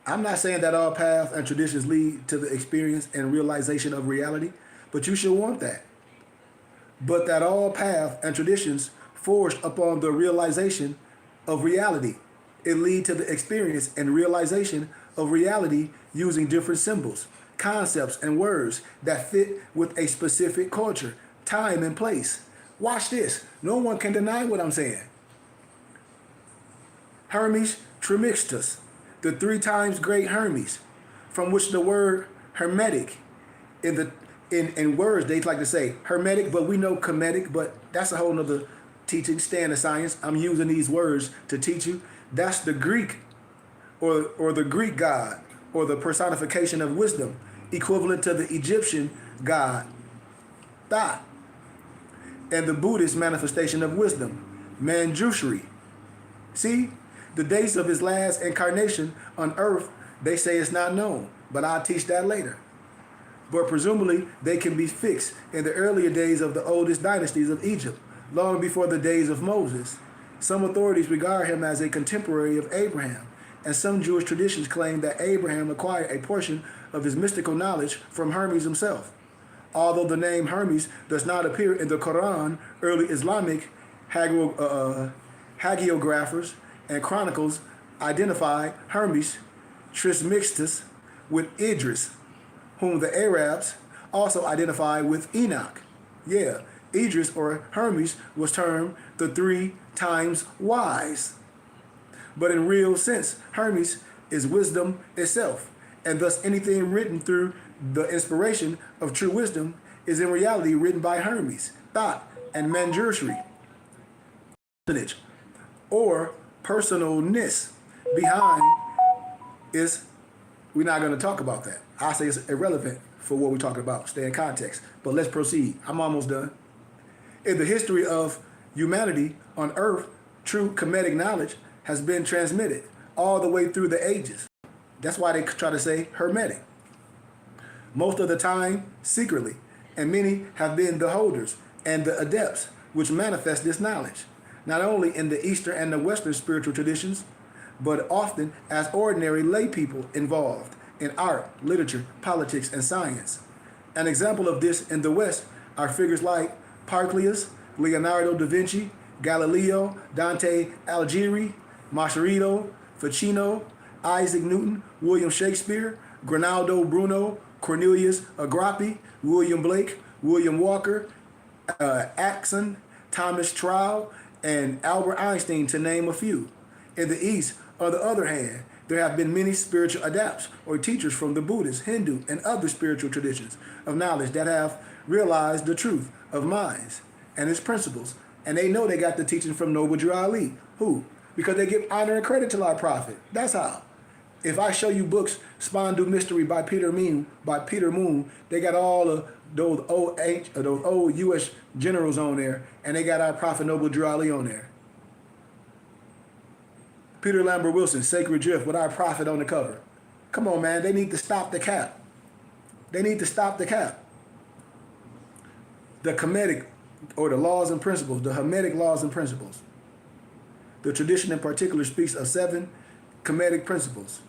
I'm not saying that all paths and traditions lead to the experience and realization of reality, but you should want that. But that all paths and traditions forged upon the realization of reality. It lead to the experience and realization of reality using different symbols, concepts, and words that fit with a specific culture, time, and place. Watch this. No one can deny what I'm saying. Hermes Trismegistus, the 3 times great Hermes, from which the word hermetic in words they like to say hermetic, but we know Kemetic, but that's a whole nother teaching, stand of science. I'm using these words to teach you. That's the Greek or the Greek god or the personification of wisdom, equivalent to the Egyptian god Tha, and the Buddhist manifestation of wisdom, Manjushri. See, the dates of his last incarnation on earth, they say it's not known, but I'll teach that later. But presumably, they can be fixed in the earlier days of the oldest dynasties of Egypt, long before the days of Moses. Some authorities regard him as a contemporary of Abraham, and some Jewish traditions claim that Abraham acquired a portion of his mystical knowledge from Hermes himself. Although the name Hermes does not appear in the Quran, early Islamic hagiographers and chronicles identify Hermes Trismegistus with Idris, whom the Arabs also identify with Enoch. Yeah, Idris or Hermes was termed the 3 times wise. But in real sense, Hermes is wisdom itself, and thus anything written through the inspiration of true wisdom is in reality written by Hermes, Thought, and Manjushri, or personalness behind is, we're not going to talk about that. I say it's irrelevant for what we're talking about. Stay in context. But let's proceed. I'm almost done. In the history of humanity on earth, true Kemetic knowledge has been transmitted all the way through the ages. That's why they try to say hermetic. Most of the time, secretly, and many have been the holders and the adepts which manifest this knowledge, not only in the Eastern and the Western spiritual traditions, but often as ordinary lay people involved in art, literature, politics, and science. An example of this in the West are figures like Pericles, Leonardo da Vinci, Galileo, Dante Alighieri, Mascherino, Ficino, Isaac Newton, William Shakespeare, Grinaldo Bruno, Cornelius Agrippi, William Blake, William Walker, Axon, Thomas Trowell, and Albert Einstein, to name a few. In the East, on the other hand, there have been many spiritual adepts or teachers from the Buddhist, Hindu, and other spiritual traditions of knowledge that have realized the truth of minds and its principles. And they know they got the teaching from Noble Drew Ali. Who? Because they give honor and credit to our prophet. That's how. If I show you books, Spondu Mystery by Peter Moon, they got all of those old U.S. generals on there, and they got our prophet Noble Drew Ali on there. Peter Lambert Wilson, Sacred Drift, with our prophet on the cover. Come on, man. They need to stop the cap. They need to stop the cap. The Kemetic, or the laws and principles, the Hermetic laws and principles. The tradition in particular speaks of 7 Kemetic principles,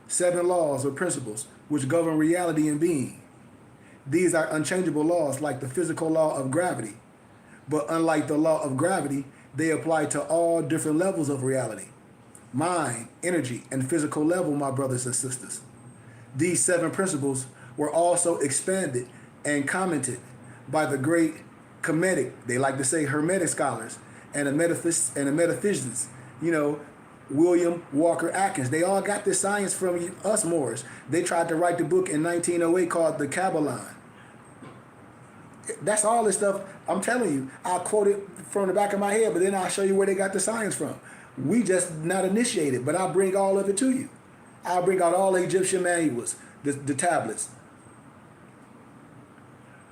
7 laws or principles which govern reality and being. These are unchangeable laws like the physical law of gravity, but unlike the law of gravity, they apply to all different levels of reality. Mind, energy, and physical level, my brothers and sisters. These 7 principles were also expanded and commented by the great Kemetic, they like to say Hermetic scholars, and the metaphysicians, William Walker Atkins. They all got this science from us Moors. They tried to write the book in 1908 called the Kabbalah. That's all this stuff. I'm telling you, I'll quote it from the back of my head, but then I'll show you where they got the science from. We just not initiated, but I'll bring all of it to you. I'll bring out all the Egyptian manuals, the tablets.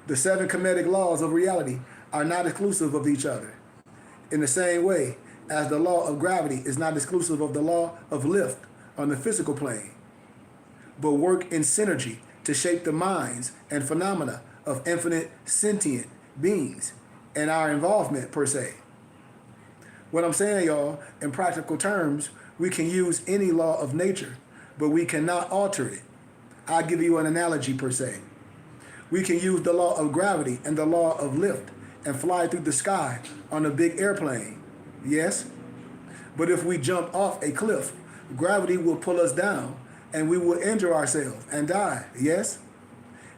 The 7 Kemetic laws of reality are not exclusive of each other. In the same way as the law of gravity is not exclusive of the law of lift on the physical plane, but work in synergy to shape the minds and phenomena of infinite sentient beings and our involvement per se. What I'm saying, y'all, in practical terms, we can use any law of nature, but we cannot alter it. I'll give you an analogy per se. We can use the law of gravity and the law of lift and fly through the sky on a big airplane, yes? But if we jump off a cliff, gravity will pull us down and we will injure ourselves and die, yes?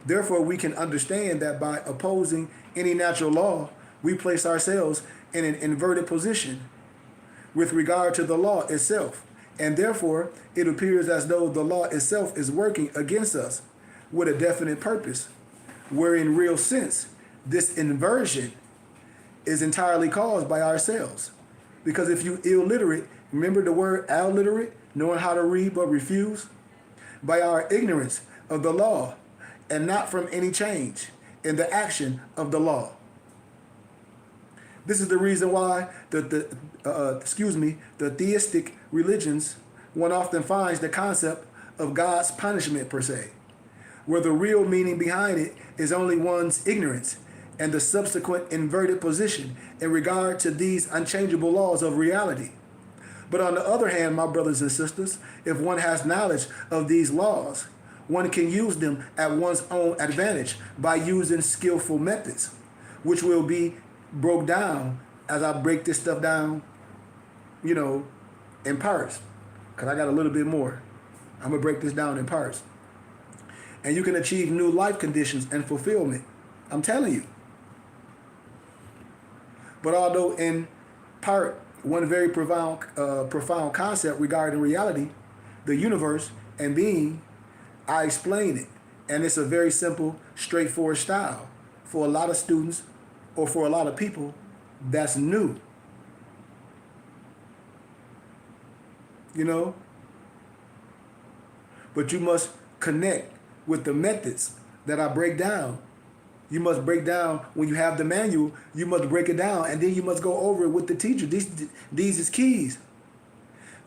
Therefore, we can understand that by opposing any natural law, we place ourselves in an inverted position with regard to the law itself. And therefore, it appears as though the law itself is working against us with a definite purpose, where in real sense, this inversion is entirely caused by ourselves. Because if you illiterate, remember the word alliterate, knowing how to read but refuse? By our ignorance of the law, and not from any change in the action of the law. This is the reason why the theistic religions, one often finds the concept of God's punishment per se, where the real meaning behind it is only one's ignorance and the subsequent inverted position in regard to these unchangeable laws of reality. But on the other hand, my brothers and sisters, if one has knowledge of these laws, one can use them at one's own advantage by using skillful methods, which will be broke down as I break this stuff down, in parts. Because I got a little bit more. I'm going to break this down in parts. And you can achieve new life conditions and fulfillment. I'm telling you. But although in part, one very profound concept regarding reality, the universe and being, I explain it. And it's a very simple, straightforward style. For a lot of students or for a lot of people, that's new. But you must connect with the methods that I break down. You must break down when you have the manual, you must break it down, and then you must go over it with the teacher. These is keys.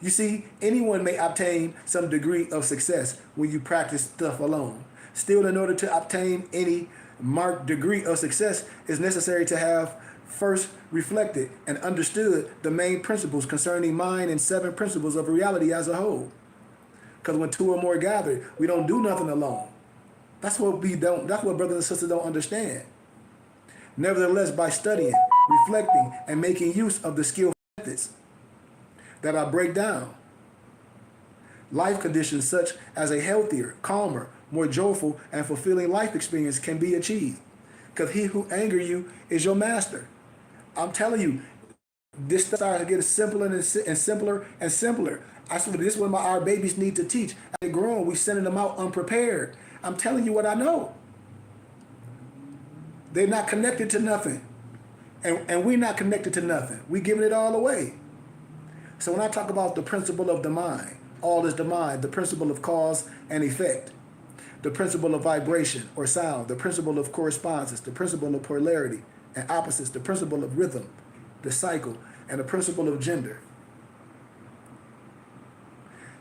You see, anyone may obtain some degree of success when you practice stuff alone. Still, in order to obtain any marked degree of success, it's necessary to have first reflected and understood the main principles concerning mind and 7 principles of reality as a whole. Because when 2 or more gather, we don't do nothing alone. That's what brothers and sisters don't understand. Nevertheless, by studying, reflecting, and making use of the skillful methods that I break down, life conditions such as a healthier, calmer, more joyful, and fulfilling life experience can be achieved. Because he who anger you is your master. I'm telling you, this stuff starts to get simpler and simpler and simpler. I swear, this is what our babies need to teach. As they grow, we sending them out unprepared. I'm telling you what I know. They're not connected to nothing. And we're not connected to nothing. We're giving it all away. So when I talk about the principle of the mind, all is the mind, the principle of cause and effect, the principle of vibration or sound, the principle of correspondence, the principle of polarity and opposites, the principle of rhythm, the cycle, and the principle of gender.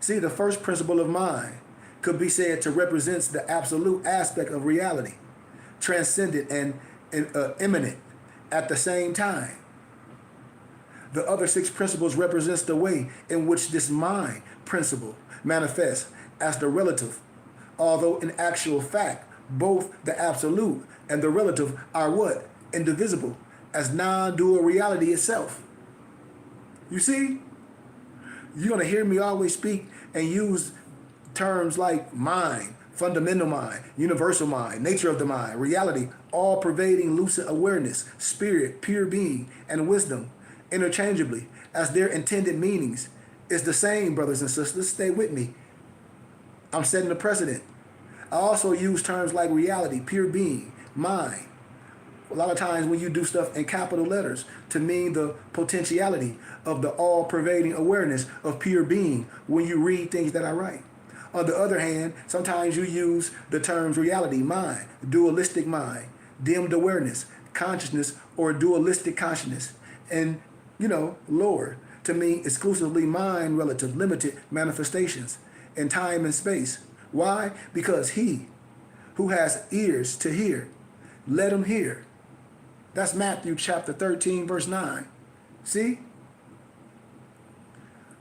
See, the first principle of mind could be said to represent the absolute aspect of reality, transcendent and immanent at the same time. The other 6 principles represents the way in which this mind principle manifests as the relative, although in actual fact, both the absolute and the relative are what? Indivisible, as non-dual reality itself. You see? You're going to hear me always speak and use terms like mind, fundamental mind, universal mind, nature of the mind, reality, all-pervading lucid awareness, spirit, pure being, and wisdom interchangeably as their intended meanings It's the same, brothers and sisters. Stay with me. I'm setting the precedent. I also use terms like reality, pure being, mind. A lot of times when you do stuff in capital letters to mean the potentiality of the all-pervading awareness of pure being when you read things that I write. On the other hand, sometimes you use the terms reality, mind, dualistic mind, dimmed awareness, consciousness, or dualistic consciousness, and, lower to mean exclusively mind relative limited manifestations in time and space. Why? Because he who has ears to hear, let him hear. That's Matthew chapter 13, verse 9. See?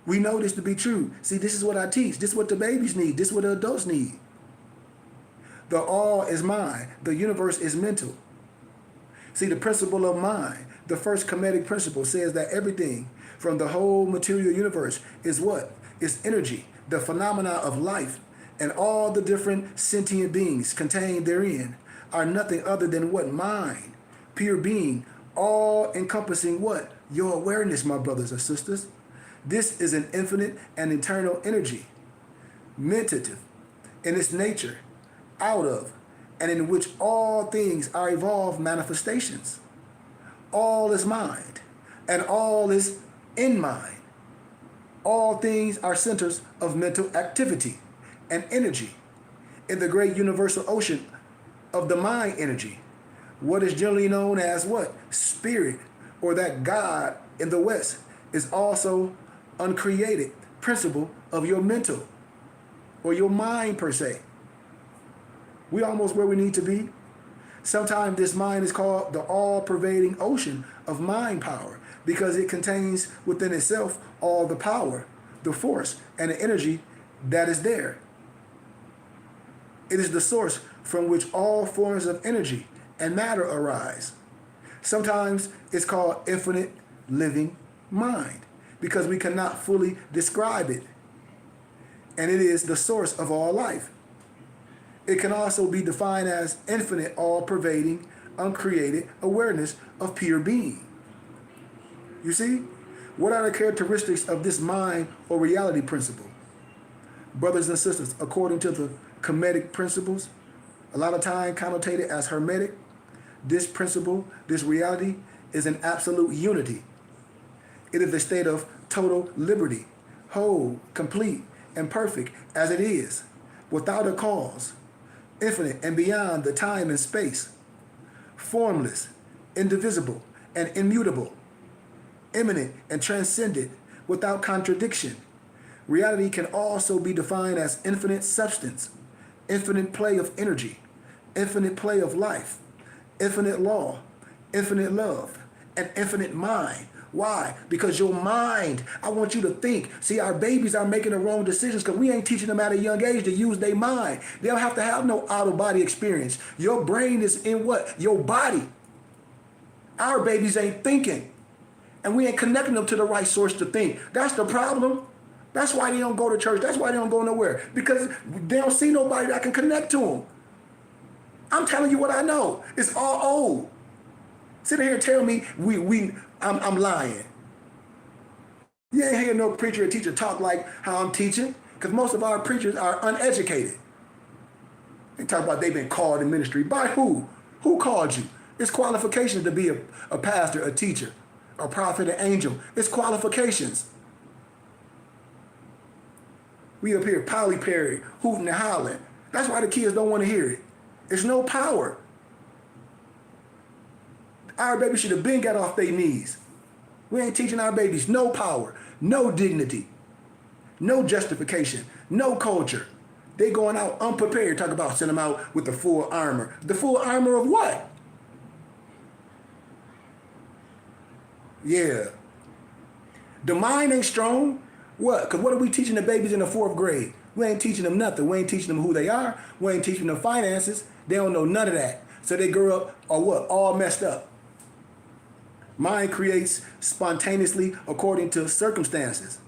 We know this to be true. See, this is what I teach. This is what the babies need. This is what the adults need. The all is mind. The universe is mental. See, the principle of mind, the first Kemetic principle, says that everything from the whole material universe is what? Is energy, the phenomena of life, and all the different sentient beings contained therein are nothing other than what? Mind. Pure being, all encompassing what? Your awareness, my brothers and sisters. This is an infinite and eternal energy, mentative in its nature, out of, and in which all things are evolved manifestations. All is mind, and all is in mind. All things are centers of mental activity and energy in the great universal ocean of the mind energy. What is generally known as what? Spirit, or that God in the West, is also uncreated principle of your mental or your mind per se. We almost where we need to be. Sometimes this mind is called the all-pervading ocean of mind power because it contains within itself all the power, the force, and the energy that is there. It is the source from which all forms of energy and matter arise. Sometimes it's called infinite living mind because we cannot fully describe it. And it is the source of all life. It can also be defined as infinite, all-pervading, uncreated awareness of pure being. You see? What are the characteristics of this mind or reality principle? Brothers and sisters, according to the Kemetic principles, a lot of time connotated as hermetic, this principle, this reality, is an absolute unity. It is a state of total liberty, whole, complete, and perfect as it is, without a cause, infinite and beyond the time and space, formless, indivisible, and immutable, immanent and transcendent, without contradiction. Reality can also be defined as infinite substance, infinite play of energy, infinite play of life, infinite law, infinite love, and infinite mind. Why? Because your mind, I want you to think. See, our babies are making the wrong decisions because we ain't teaching them at a young age to use their mind. They don't have to have no out-of-body experience. Your brain is in what? Your body. Our babies ain't thinking. And we ain't connecting them to the right source to think. That's the problem. That's why they don't go to church. That's why they don't go nowhere. Because they don't see nobody that can connect to them. I'm telling you what I know. It's all old. Sit here and tell me I'm lying. You ain't hear no preacher or teacher talk like how I'm teaching, because most of our preachers are uneducated. They talk about they've been called in ministry. By who? Who called you? It's qualifications to be a pastor, a teacher, a prophet, an angel. It's qualifications. We up here, Polly Perry, hooting and hollering. That's why the kids don't want to hear it. There's no power. Our babies should have been got off their knees. We ain't teaching our babies no power, no dignity, no justification, no culture. They going out unprepared, talk about send them out with the full armor. The full armor of what? Yeah. The mind ain't strong. What? Because what are we teaching the babies in the 4th grade? We ain't teaching them nothing. We ain't teaching them who they are. We ain't teaching them finances. They don't know none of that. So they grow up, or what? All messed up. Mind creates spontaneously according to circumstances.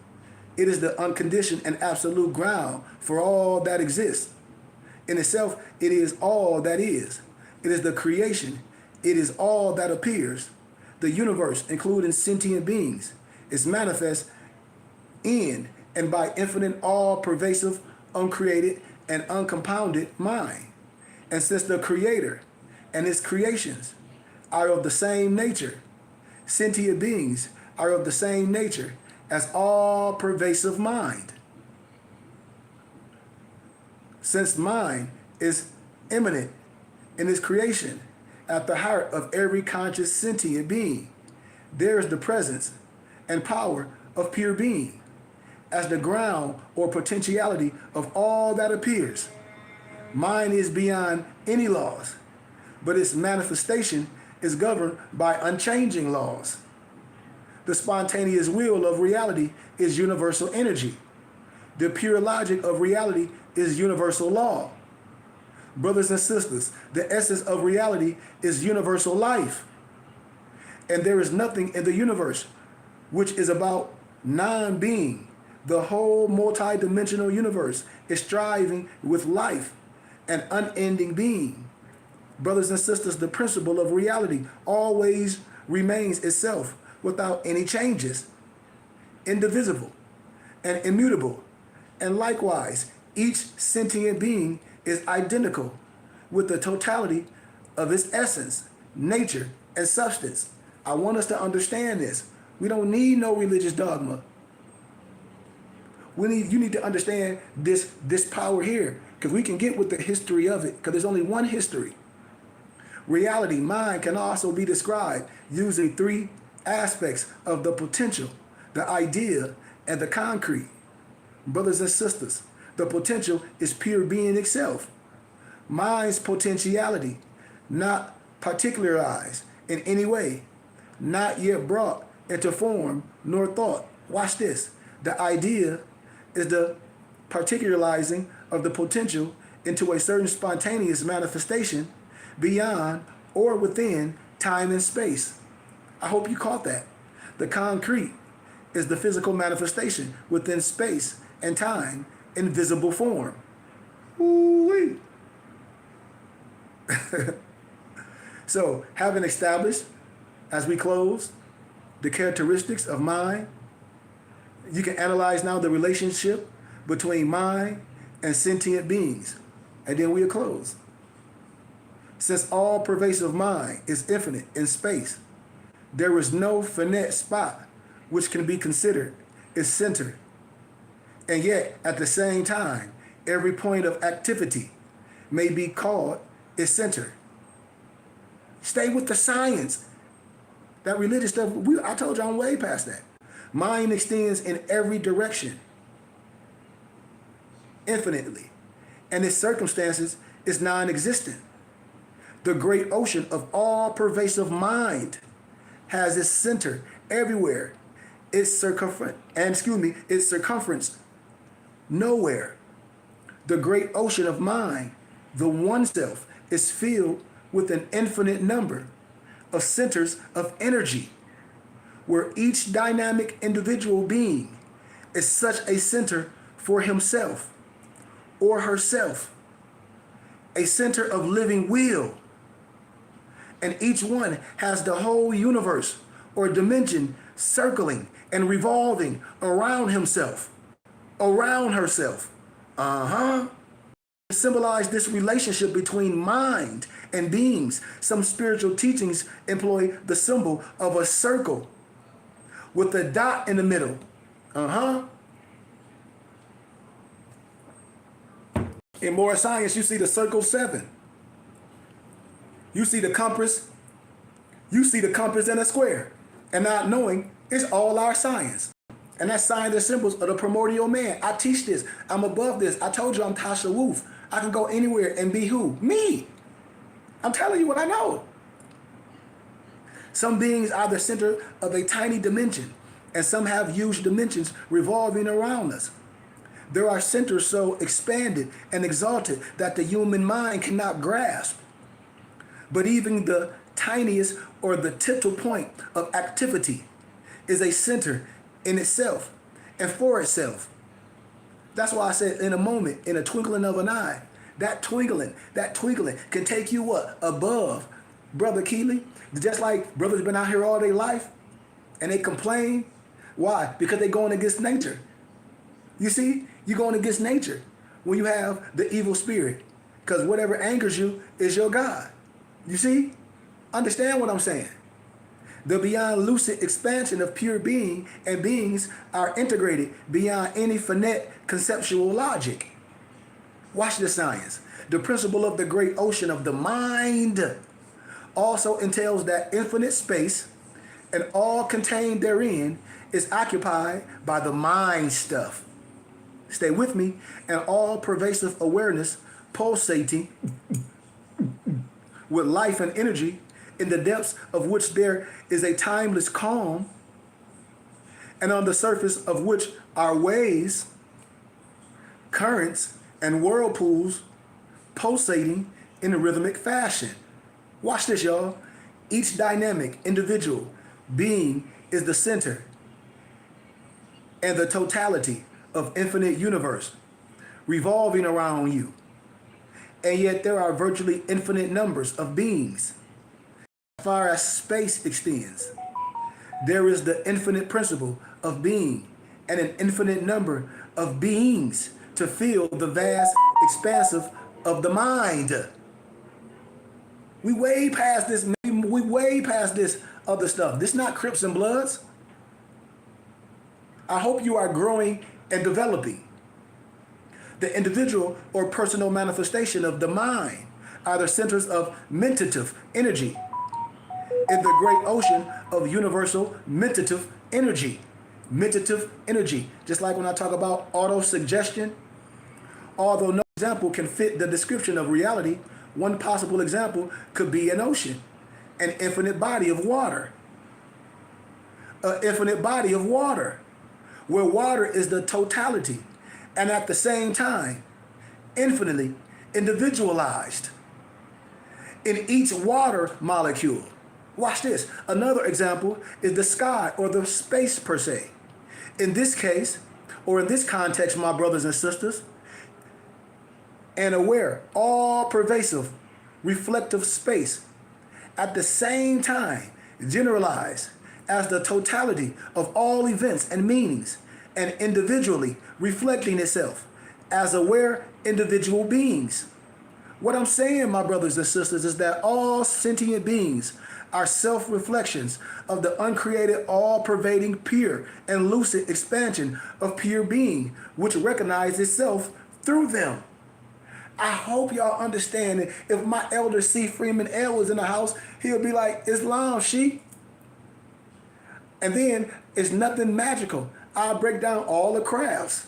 It is the unconditioned and absolute ground for all that exists. In itself, it is all that is. It is the creation. It is all that appears. The universe, including sentient beings, is manifest in and by infinite, all-pervasive, uncreated, and uncompounded mind. And since the Creator and His creations are of the same nature, sentient beings are of the same nature as all-pervasive mind. Since mind is immanent in its creation, at the heart of every conscious sentient being, there is the presence and power of pure being as the ground or potentiality of all that appears. Mind is beyond any laws, but its manifestation is governed by unchanging laws. The spontaneous will of reality is universal energy. The pure logic of reality is universal law. Brothers and sisters, the essence of reality is universal life. And there is nothing in the universe which is about non-being. The whole multi-dimensional universe is striving with life and unending being. Brothers and sisters, the principle of reality always remains itself without any changes, indivisible and immutable. And likewise, each sentient being is identical with the totality of its essence, nature, and substance. I want us to understand this. We don't need no religious dogma. You need to understand this power here, because we can get with the history of it, because there's only one history. Reality, mind, can also be described using three aspects of the potential, the idea, and the concrete. Brothers and sisters, the potential is pure being itself. Mind's potentiality, not particularized in any way, not yet brought into form nor thought. Watch this. The idea is the particularizing of the potential into a certain spontaneous manifestation beyond or within time and space. I hope you caught that. The concrete is the physical manifestation within space and time in visible form. Ooh-wee. So, having established, as we close, the characteristics of mind, you can analyze now the relationship between mind and sentient beings. And then we'll close. Since all pervasive mind is infinite in space, there is no finite spot which can be considered its center. And yet, at the same time, every point of activity may be called its center. Stay with the science. That religious stuff, I told you I'm way past that. Mind extends in every direction, infinitely, and its circumstances is non-existent. The great ocean of all pervasive mind has its center everywhere, its circumference nowhere. The great ocean of mind, the one self, is filled with an infinite number of centers of energy, where each dynamic individual being is such a center for himself or herself, a center of living will. And each one has the whole universe or dimension circling and revolving around himself, around herself. To symbolize this relationship between mind and beings, some spiritual teachings employ the symbol of a circle with a dot in the middle. In more science, you see the circle 7. You see the compass. You see the compass and a square. And not knowing, it's all our science. And that's signs and symbols of the primordial man. I teach this. I'm above this. I told you I'm Tasha Wolf. I can go anywhere and be who? Me. I'm telling you what I know. Some beings are the center of a tiny dimension, and some have huge dimensions revolving around us. There are centers so expanded and exalted that the human mind cannot grasp. But even the tiniest or the tittle point of activity is a center in itself and for itself. That's why I said in a moment, in a twinkling of an eye, that twinkling can take you what? Above. Brother Keeley, just like brothers been out here all their life and they complain. Why? Because they're going against nature. You see, you're going against nature when you have the evil spirit. Because whatever angers you is your God. You see? Understand what I'm saying? The beyond lucid expansion of pure being and beings are integrated beyond any finite conceptual logic. Watch the science. The principle of the great ocean of the mind also entails that infinite space and all contained therein is occupied by the mind stuff. Stay with me. And all pervasive awareness pulsating with life and energy, in the depths of which there is a timeless calm, and on the surface of which are waves, currents, and whirlpools pulsating in a rhythmic fashion. Watch this, y'all. Each dynamic individual being is the center and the totality of infinite universe revolving around you. And yet there are virtually infinite numbers of beings. As far as space extends, there is the infinite principle of being and an infinite number of beings to fill the vast expanse of the mind. We way past this, we way past this other stuff. This is not Crips and Bloods. I hope you are growing and developing. The individual or personal manifestation of the mind are the centers of mentative energy in the great ocean of universal mentative energy. Mentative energy. Just like when I talk about auto-suggestion, although no example can fit the description of reality, one possible example could be an ocean, an infinite body of water. An infinite body of water, where water is the totality and at the same time infinitely individualized in each water molecule. Watch this. Another example is the sky or the space per se. In this case, or in this context, my brothers and sisters, and aware, all pervasive, reflective space, at the same time generalized as the totality of all events and meanings, and individually reflecting itself as aware individual beings. What I'm saying, my brothers and sisters, is that all sentient beings are self-reflections of the uncreated, all-pervading, pure, and lucid expansion of pure being, which recognizes itself through them. I hope y'all understand it. If my elder C. Freeman L. was in the house, he'll be like, Islam, she. And then it's nothing magical. I'll break down all the crafts.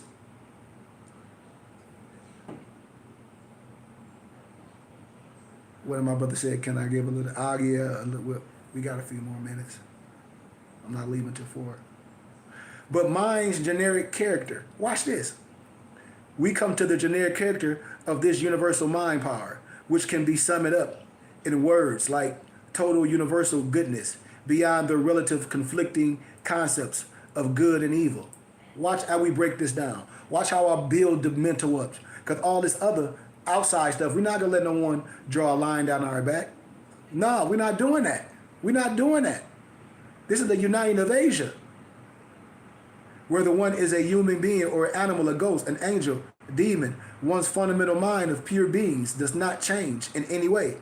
What my brother said, can I give a little? Yeah, a little. We got a few more minutes. I'm not leaving till 4. But mind's generic character. Watch this. We come to the generic character of this universal mind power, which can be summed up in words like total universal goodness, beyond the relative conflicting concepts of good and evil. Watch how we break this down. Watch how I build the mental up. Because all this other outside stuff, we're not going to let no one draw a line down our back. No, we're not doing that. We're not doing that. This is the uniting of Asia, where the one is a human being or animal, a ghost, an angel, demon. One's fundamental mind of pure beings does not change in any way.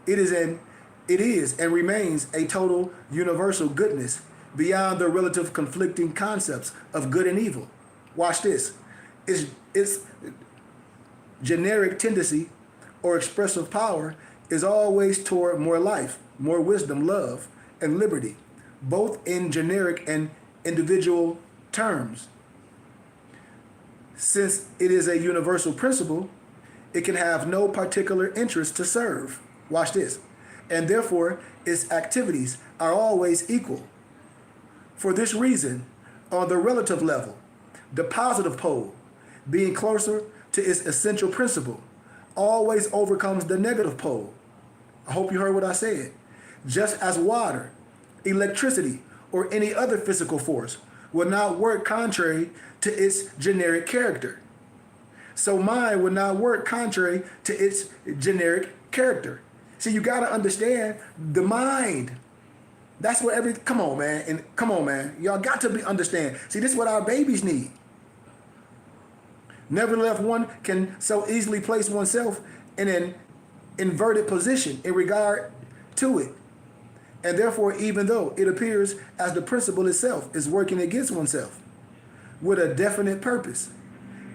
It is and remains a total universal goodness beyond the relative conflicting concepts of good and evil. Watch this. Its generic tendency or expressive power is always toward more life, more wisdom, love, and liberty, both in generic and individual terms. Since it is a universal principle, it can have no particular interest to serve. Watch this. And therefore, its activities are always equal. For this reason, on the relative level, the positive pole, being closer to its essential principle, always overcomes the negative pole. I hope you heard what I said. Just as water, electricity, or any other physical force will not work contrary to its generic character, so mind will not work contrary to its generic character. See, you got to understand the mind. That's what come on, man. And come on, man. Y'all got to understand. See, this is what our babies need. Nevertheless, one can so easily place oneself in an inverted position in regard to it. And therefore, even though it appears as the principle itself is working against oneself with a definite purpose,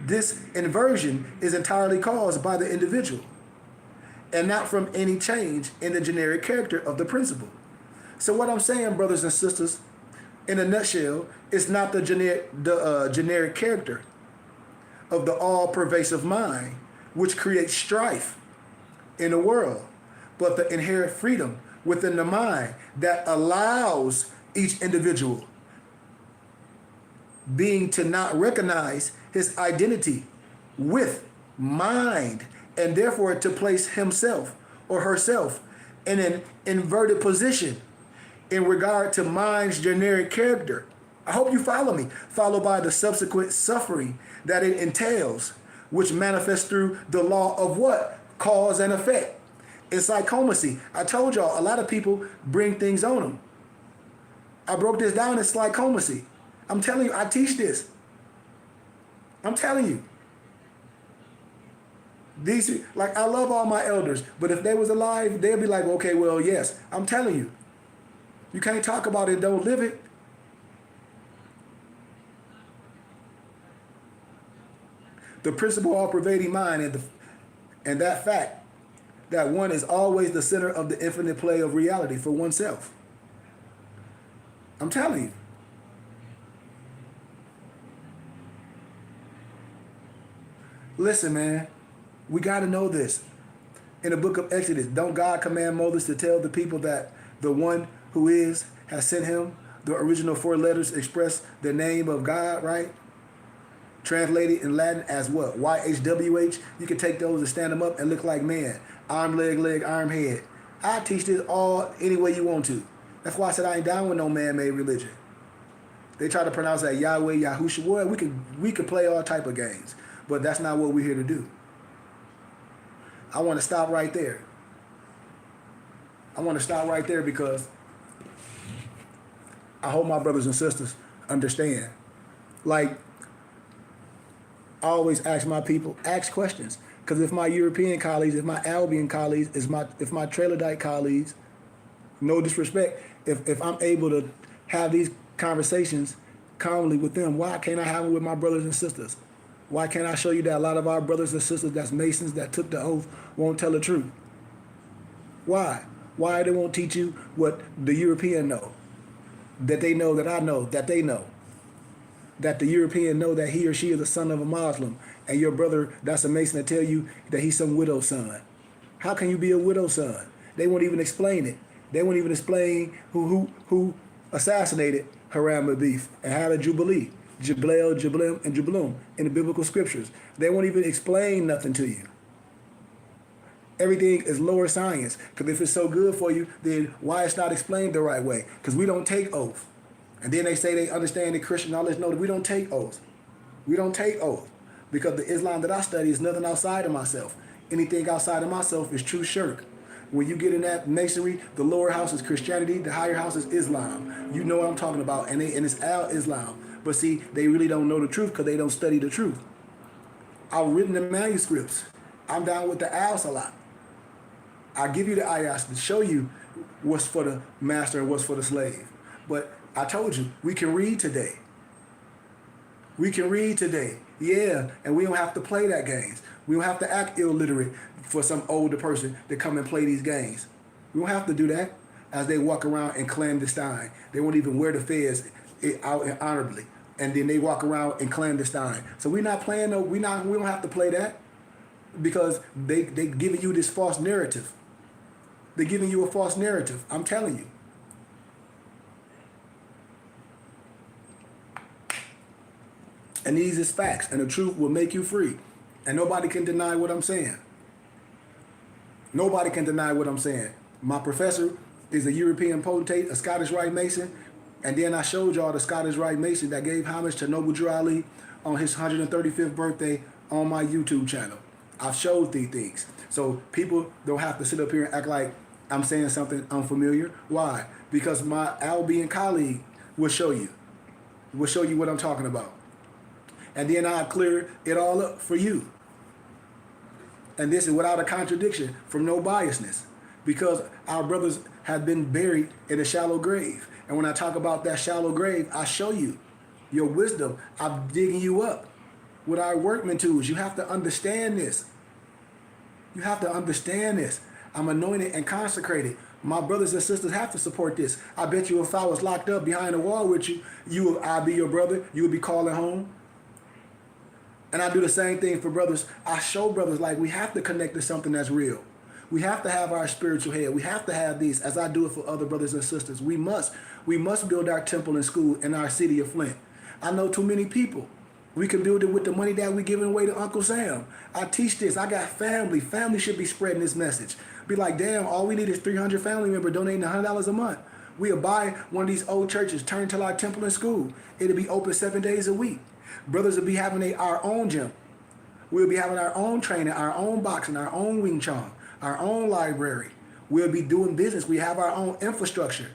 this inversion is entirely caused by the individual and not from any change in the generic character of the principle. So what I'm saying, brothers and sisters, in a nutshell, it's not the generic character of the all-pervasive mind which creates strife in the world, but the inherent freedom within the mind that allows each individual being to not recognize his identity with mind, and therefore to place himself or herself in an inverted position in regard to mind's generic character. I hope you follow me. Followed by the subsequent suffering that it entails, which manifests through the law of what? Cause and effect. In psychomancy, I told y'all a lot of people bring things on them. I broke this down in psychomancy. I'm telling you, I teach this. I'm telling you. These, like, I love all my elders, but if they was alive, they'd be like, okay, well, yes. I'm telling you. You can't talk about it, don't live it. The principle all-pervading mind and that fact that one is always the center of the infinite play of reality for oneself. I'm telling you. Listen, man, we got to know this. In the book of Exodus, don't God command Moses to tell the people that the one who has sent him? The original 4 letters express the name of God, right? Translated in Latin as what? YHWH. You can take those and stand them up and look like man. Arm, leg, arm, head. I teach this all any way you want to. That's why I said I ain't down with no man-made religion. They try to pronounce that Yahweh, Yahushua. Well, we could play all type of games, but that's not what we're here to do. I want to stop right there. I want to stop right there because I hope my brothers and sisters understand. Like, I always ask my people, ask questions. Because if my European colleagues, if my Albion colleagues, if my Trailerdyte colleagues, no disrespect, if I'm able to have these conversations calmly with them, why can't I have them with my brothers and sisters? Why can't I show you that a lot of our brothers and sisters that's Masons that took the oath won't tell the truth? Why? Why they won't teach you what the European know? That they know, that I know, that they know. That the European know that he or she is the son of a Muslim, and your brother that's a Mason to tell you that he's some widow's son. How can you be a widow's son? They won't even explain it. They won't even explain who assassinated Haram Abif and had a Jubilee, Jibleel, Jiblim, and Jublum in the biblical scriptures. They won't even explain nothing to you. Everything is lower science. Because if it's so good for you, then why it's not explained the right way? Because we don't take oath. And then they say they understand the Christian knowledge. No, we don't take oath. We don't take oath. Because the Islam that I study is nothing outside of myself. Anything outside of myself is true shirk. When you get in that masonry, the lower house is Christianity, the higher house is Islam. You know what I'm talking about. And it's al-Islam. But see, they really don't know the truth because they don't study the truth. I've written the manuscripts. I'm down with the als a lot. I give you the ayahs to show you what's for the master and what's for the slave. But I told you, we can read today. We can read today. Yeah, and we don't have to play that games. We don't have to act illiterate for some older person to come and play these games. We don't have to do that as they walk around in clandestine. They won't even wear the fez out honorably. And then they walk around in clandestine. So we're not playing we don't have to play that because they giving you this false narrative. They're giving you a false narrative. I'm telling you. And these is facts, and the truth will make you free. And nobody can deny what I'm saying. Nobody can deny what I'm saying. My professor is a European potentate, a Scottish Rite Mason, and then I showed y'all the Scottish Rite Mason that gave homage to Noble Drew Ali on his 135th birthday on my YouTube channel. I've showed these things. So people don't have to sit up here and act like I'm saying something unfamiliar. Why? Because my Albion colleague will show you. Will show you what I'm talking about. And then I'll clear it all up for you. And this is without a contradiction, from no biasness. Because our brothers have been buried in a shallow grave. And when I talk about that shallow grave, I show you your wisdom. I'm digging you up with our workman tools. You have to understand this. You have to understand this. I'm anointed and consecrated. My brothers and sisters have to support this. I bet you if I was locked up behind a wall with you, I'd be your brother. You would be calling home. And I do the same thing for brothers. I show brothers like we have to connect to something that's real. We have to have our spiritual head. We have to have these, as I do it for other brothers and sisters. We must build our temple and school in our city of Flint. I know too many people. We can build it with the money that we're giving away to Uncle Sam. I teach this. I got family. Family should be spreading this message. Be like, damn, all we need is 300 family members donating $100 a month. We'll buy one of these old churches, turn to our temple and school. It'll be open 7 days a week. Brothers will be having our own gym. We'll be having our own training, our own boxing, our own Wing Chun, our own library. We'll be doing business. We have our own infrastructure.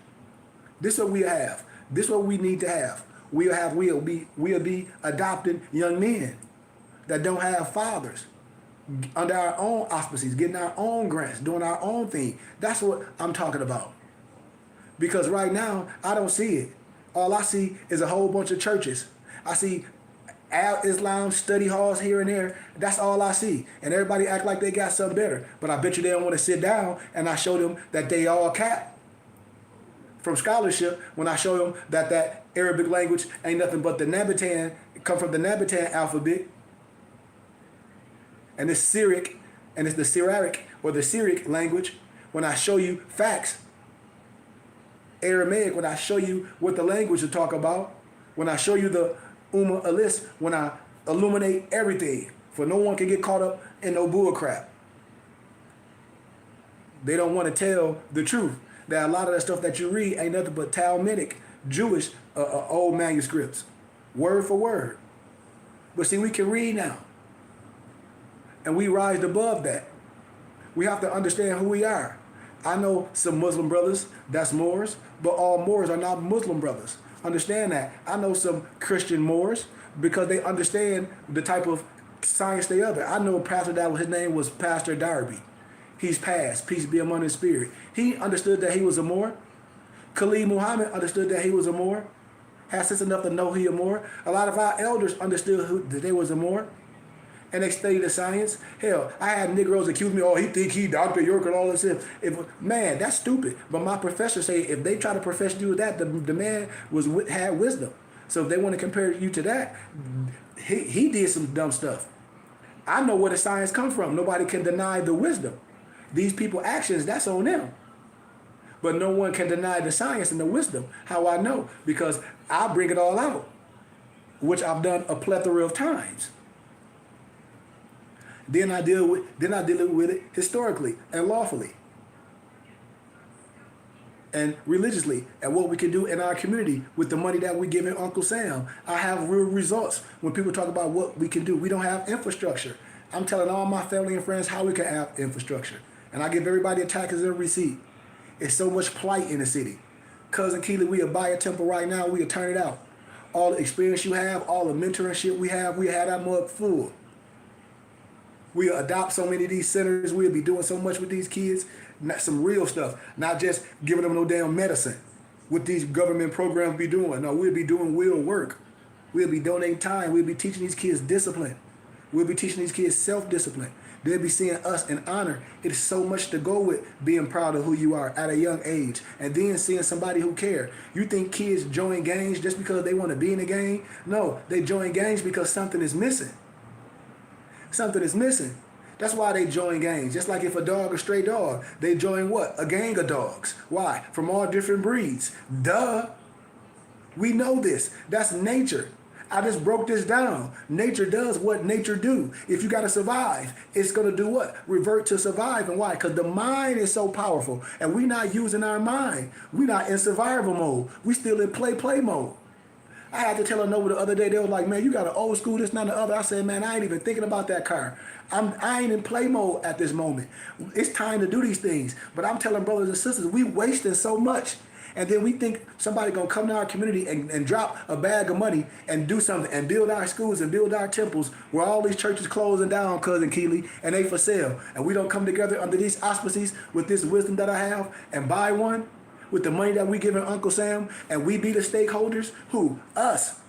This is what we have. This is what we need to have. We'll be adopting young men that don't have fathers under our own auspices, getting our own grants, doing our own thing. That's what I'm talking about. Because right now, I don't see it. All I see is a whole bunch of churches. I see Al-Islam study halls here and there. That's all I see. And everybody act like they got something better. But I bet you they don't want to sit down and I show them that they all cap from scholarship when I show them that Arabic language ain't nothing but the Nabatean, come from the Nabatean alphabet. And it's Syriac, and it's the Syriac or the Syriac language. When I show you facts, Aramaic, when I show you what the language to talk about, when I show you the Alis, when I illuminate everything, for no one can get caught up in no bull crap. They don't want to tell the truth. That a lot of the stuff that you read ain't nothing but Talmudic, Jewish, old manuscripts, word for word. But see, we can read now. And we rise above that. We have to understand who we are. I know some Muslim brothers that's Moors, but all Moors are not Muslim brothers. Understand that. I know some Christian Moors because they understand the type of science they other. I know a pastor his name was Pastor Darby. He's passed. Peace be among his spirit. He understood that he was a Moor. Khalid Muhammad understood that he was a Moor. Had sense enough to know he a Moor. A lot of our elders understood that they was a Moor. And they studied the science. Hell, I had Negroes accuse me, oh, he think he Dr. York and all this. Man, that's stupid. But my professor say if they try to profess you with that, the man had wisdom. So if they want to compare you to that, he did some dumb stuff. I know where the science comes from. Nobody can deny the wisdom. These people actions, that's on them. But no one can deny the science and the wisdom. How I know? Because I bring it all out, which I've done a plethora of times. Then I deal with it historically and lawfully and religiously, and what we can do in our community with the money that we give in Uncle Sam. I have real results when people talk about what we can do. We don't have infrastructure. I'm telling all my family and friends how we can have infrastructure. And I give everybody a taxes and receipt. It's so much plight in the city. Cousin Keely, we'll buy a temple right now, we'll turn it out. All the experience you have, all the mentorship we have that mug full. We'll adopt so many of these centers. We'll be doing so much with these kids. Some real stuff. Not just giving them no damn medicine. What these government programs be doing. No, we'll be doing real work. We'll be donating time. We'll be teaching these kids discipline. We'll be teaching these kids self-discipline. They'll be seeing us in honor. It is so much to go with being proud of who you are at a young age. And then seeing somebody who cares. You think kids join gangs just because they want to be in a gang? No, they join gangs because something is missing. Something is missing. That's why they join gangs. Just like if a dog, a stray dog, they join what? A gang of dogs. Why? From all different breeds. Duh. We know this. That's nature. I just broke this down. Nature does what nature do. If you got to survive, it's going to do what? Revert to survive. And why? Because the mind is so powerful. And we're not using our mind. We're not in survival mode. We still in play mode. I had to tell a Nova the other day. They was like, man, you got an old school, this, not the other. I said, man, I ain't even thinking about that car. I ain't in play mode at this moment. It's time to do these things. But I'm telling brothers and sisters, we wasting so much. And then we think somebody gonna come to our community and drop a bag of money and do something and build our schools and build our temples where all these churches closing down, Cousin Keely, and they for sale. And we don't come together under these auspices with this wisdom that I have and buy one with the money that we giving Uncle Sam, and we be the stakeholders. Who? Us.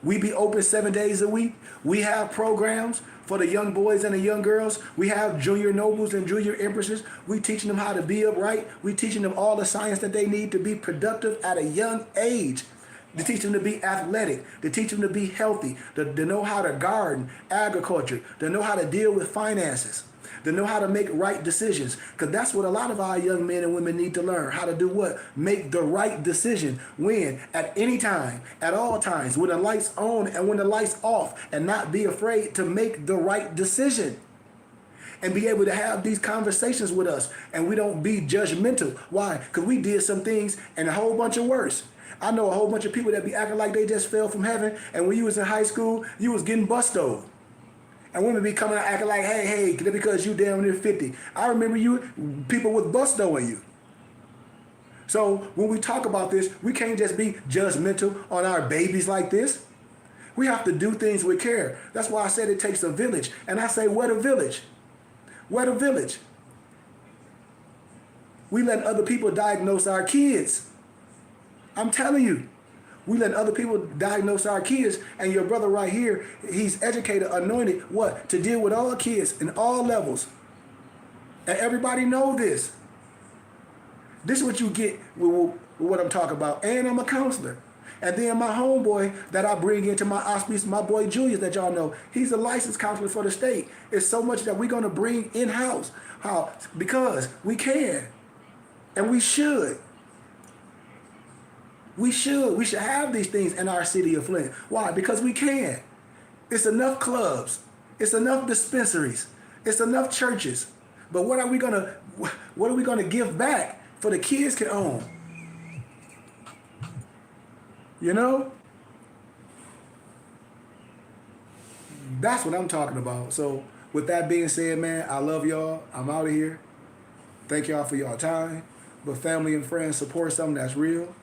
We be open 7 days a week. We have programs for the young boys and the young girls. We have junior nobles and junior empresses. We teaching them how to be upright. We teaching them all the science that they need to be productive at a young age. To teach them to be athletic, to teach them to be healthy, to know how to garden, agriculture, to know how to deal with finances, to know how to make right decisions. Because that's what a lot of our young men and women need to learn. How to do what? Make the right decision. When? At any time, at all times, when the light's on and when the light's off, and not be afraid to make the right decision. And be able to have these conversations with us. And we don't be judgmental. Why? Because we did some things and a whole bunch of worse. I know a whole bunch of people that be acting like they just fell from heaven, and when you was in high school, you was getting bust over. And women be coming out acting like, hey, because you down near 50. I remember people with bust over you. So when we talk about this, we can't just be judgmental on our babies like this. We have to do things with care. That's why I said it takes a village. And I say, what a village? What a village? We let other people diagnose our kids. I'm telling you, we let other people diagnose our kids, and your brother right here, he's educated, anointed, what? To deal with all kids in all levels. And everybody know this. This is what you get with what I'm talking about. And I'm a counselor. And then my homeboy that I bring into my auspice, my boy Julius that y'all know, he's a licensed counselor for the state. It's so much that we're going to bring in-house. How? Because we can. And we should. We should have these things in our city of Flint. Why? Because we can. It's enough clubs. It's enough dispensaries. It's enough churches. But what are we gonna give back for the kids can own? You know? That's what I'm talking about. So with that being said, man, I love y'all. I'm out of here. Thank y'all for y'all time. But family and friends, support something that's real.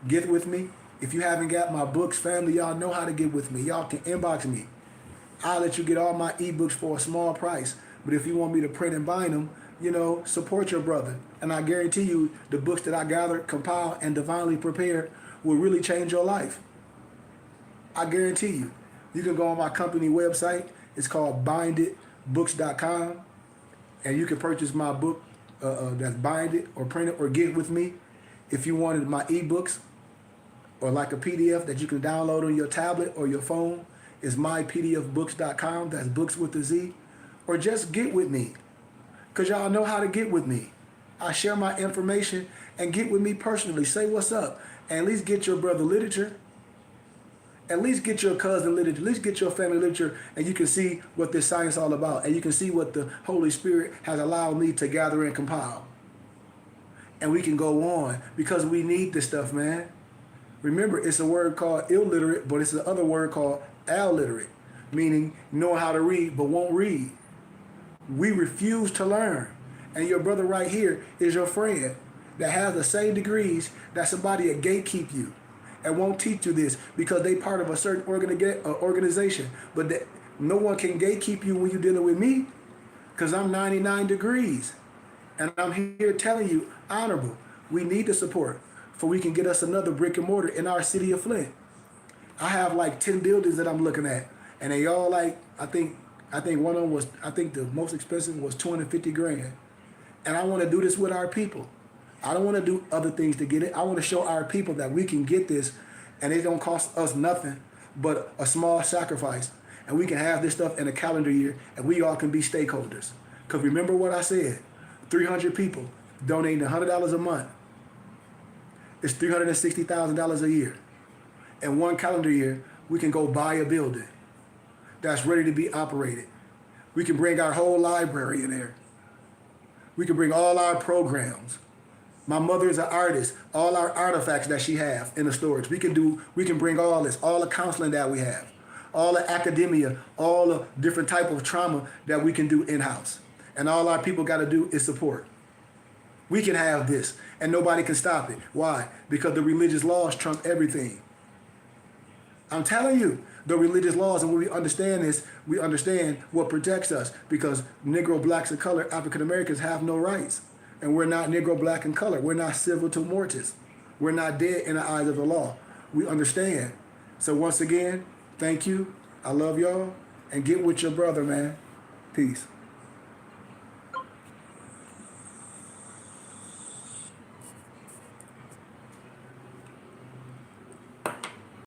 Get with me. If you haven't got my books, family, y'all know how to get with me. Y'all can inbox me. I'll let you get all my ebooks for a small price. But if you want me to print and bind them, support your brother. And I guarantee you the books that I gathered, compiled, and divinely prepared will really change your life. I guarantee you. You can go on my company website. It's called binditbooks.com. And you can purchase my book that's bind it or print it or get with me. If you wanted my ebooks, or like a PDF that you can download on your tablet or your phone, is mypdfbooks.com. That's books with a Z. Or just get with me, because y'all know how to get with me. I share my information, and get with me personally. Say what's up, and at least get your brother literature. At least get your cousin literature. At least get your family literature, and you can see what this science is all about. And you can see what the Holy Spirit has allowed me to gather and compile. And we can go on, because we need this stuff, man. Remember, it's a word called illiterate, but it's the other word called alliterate, meaning know how to read but won't read. We refuse to learn. And your brother right here is your friend that has the same degrees that somebody at gatekeep you and won't teach you this because they part of a certain organization. But no one can gatekeep you when you're dealing with me, because I'm 99 degrees. And I'm here telling you, honorable, we need the support for we can get us another brick and mortar in our city of Flint. I have like 10 buildings that I'm looking at, and they all like, I think one of them was, I think the most expensive was 250 grand. And I want to do this with our people. I don't want to do other things to get it. I want to show our people that we can get this, and it don't cost us nothing but a small sacrifice. And we can have this stuff in a calendar year, and we all can be stakeholders. Because remember what I said, 300 people donating $100 a month. It's $360,000 a year. In one calendar year, we can go buy a building that's ready to be operated. We can bring our whole library in there. We can bring all our programs. My mother is an artist. All our artifacts that she have in the storage, we can bring all this, all the counseling that we have, all the academia, all the different type of trauma that we can do in-house. And all our people got to do is support. We can have this, and nobody can stop it. Why? Because the religious laws trump everything. I'm telling you, the religious laws, and when we understand this, we understand what protects us, because Negro, blacks, and color, African Americans have no rights. And we're not Negro, black, and color. We're not civil to mortis. We're not dead in the eyes of the law. We understand. So once again, thank you. I love y'all. And get with your brother, man. Peace.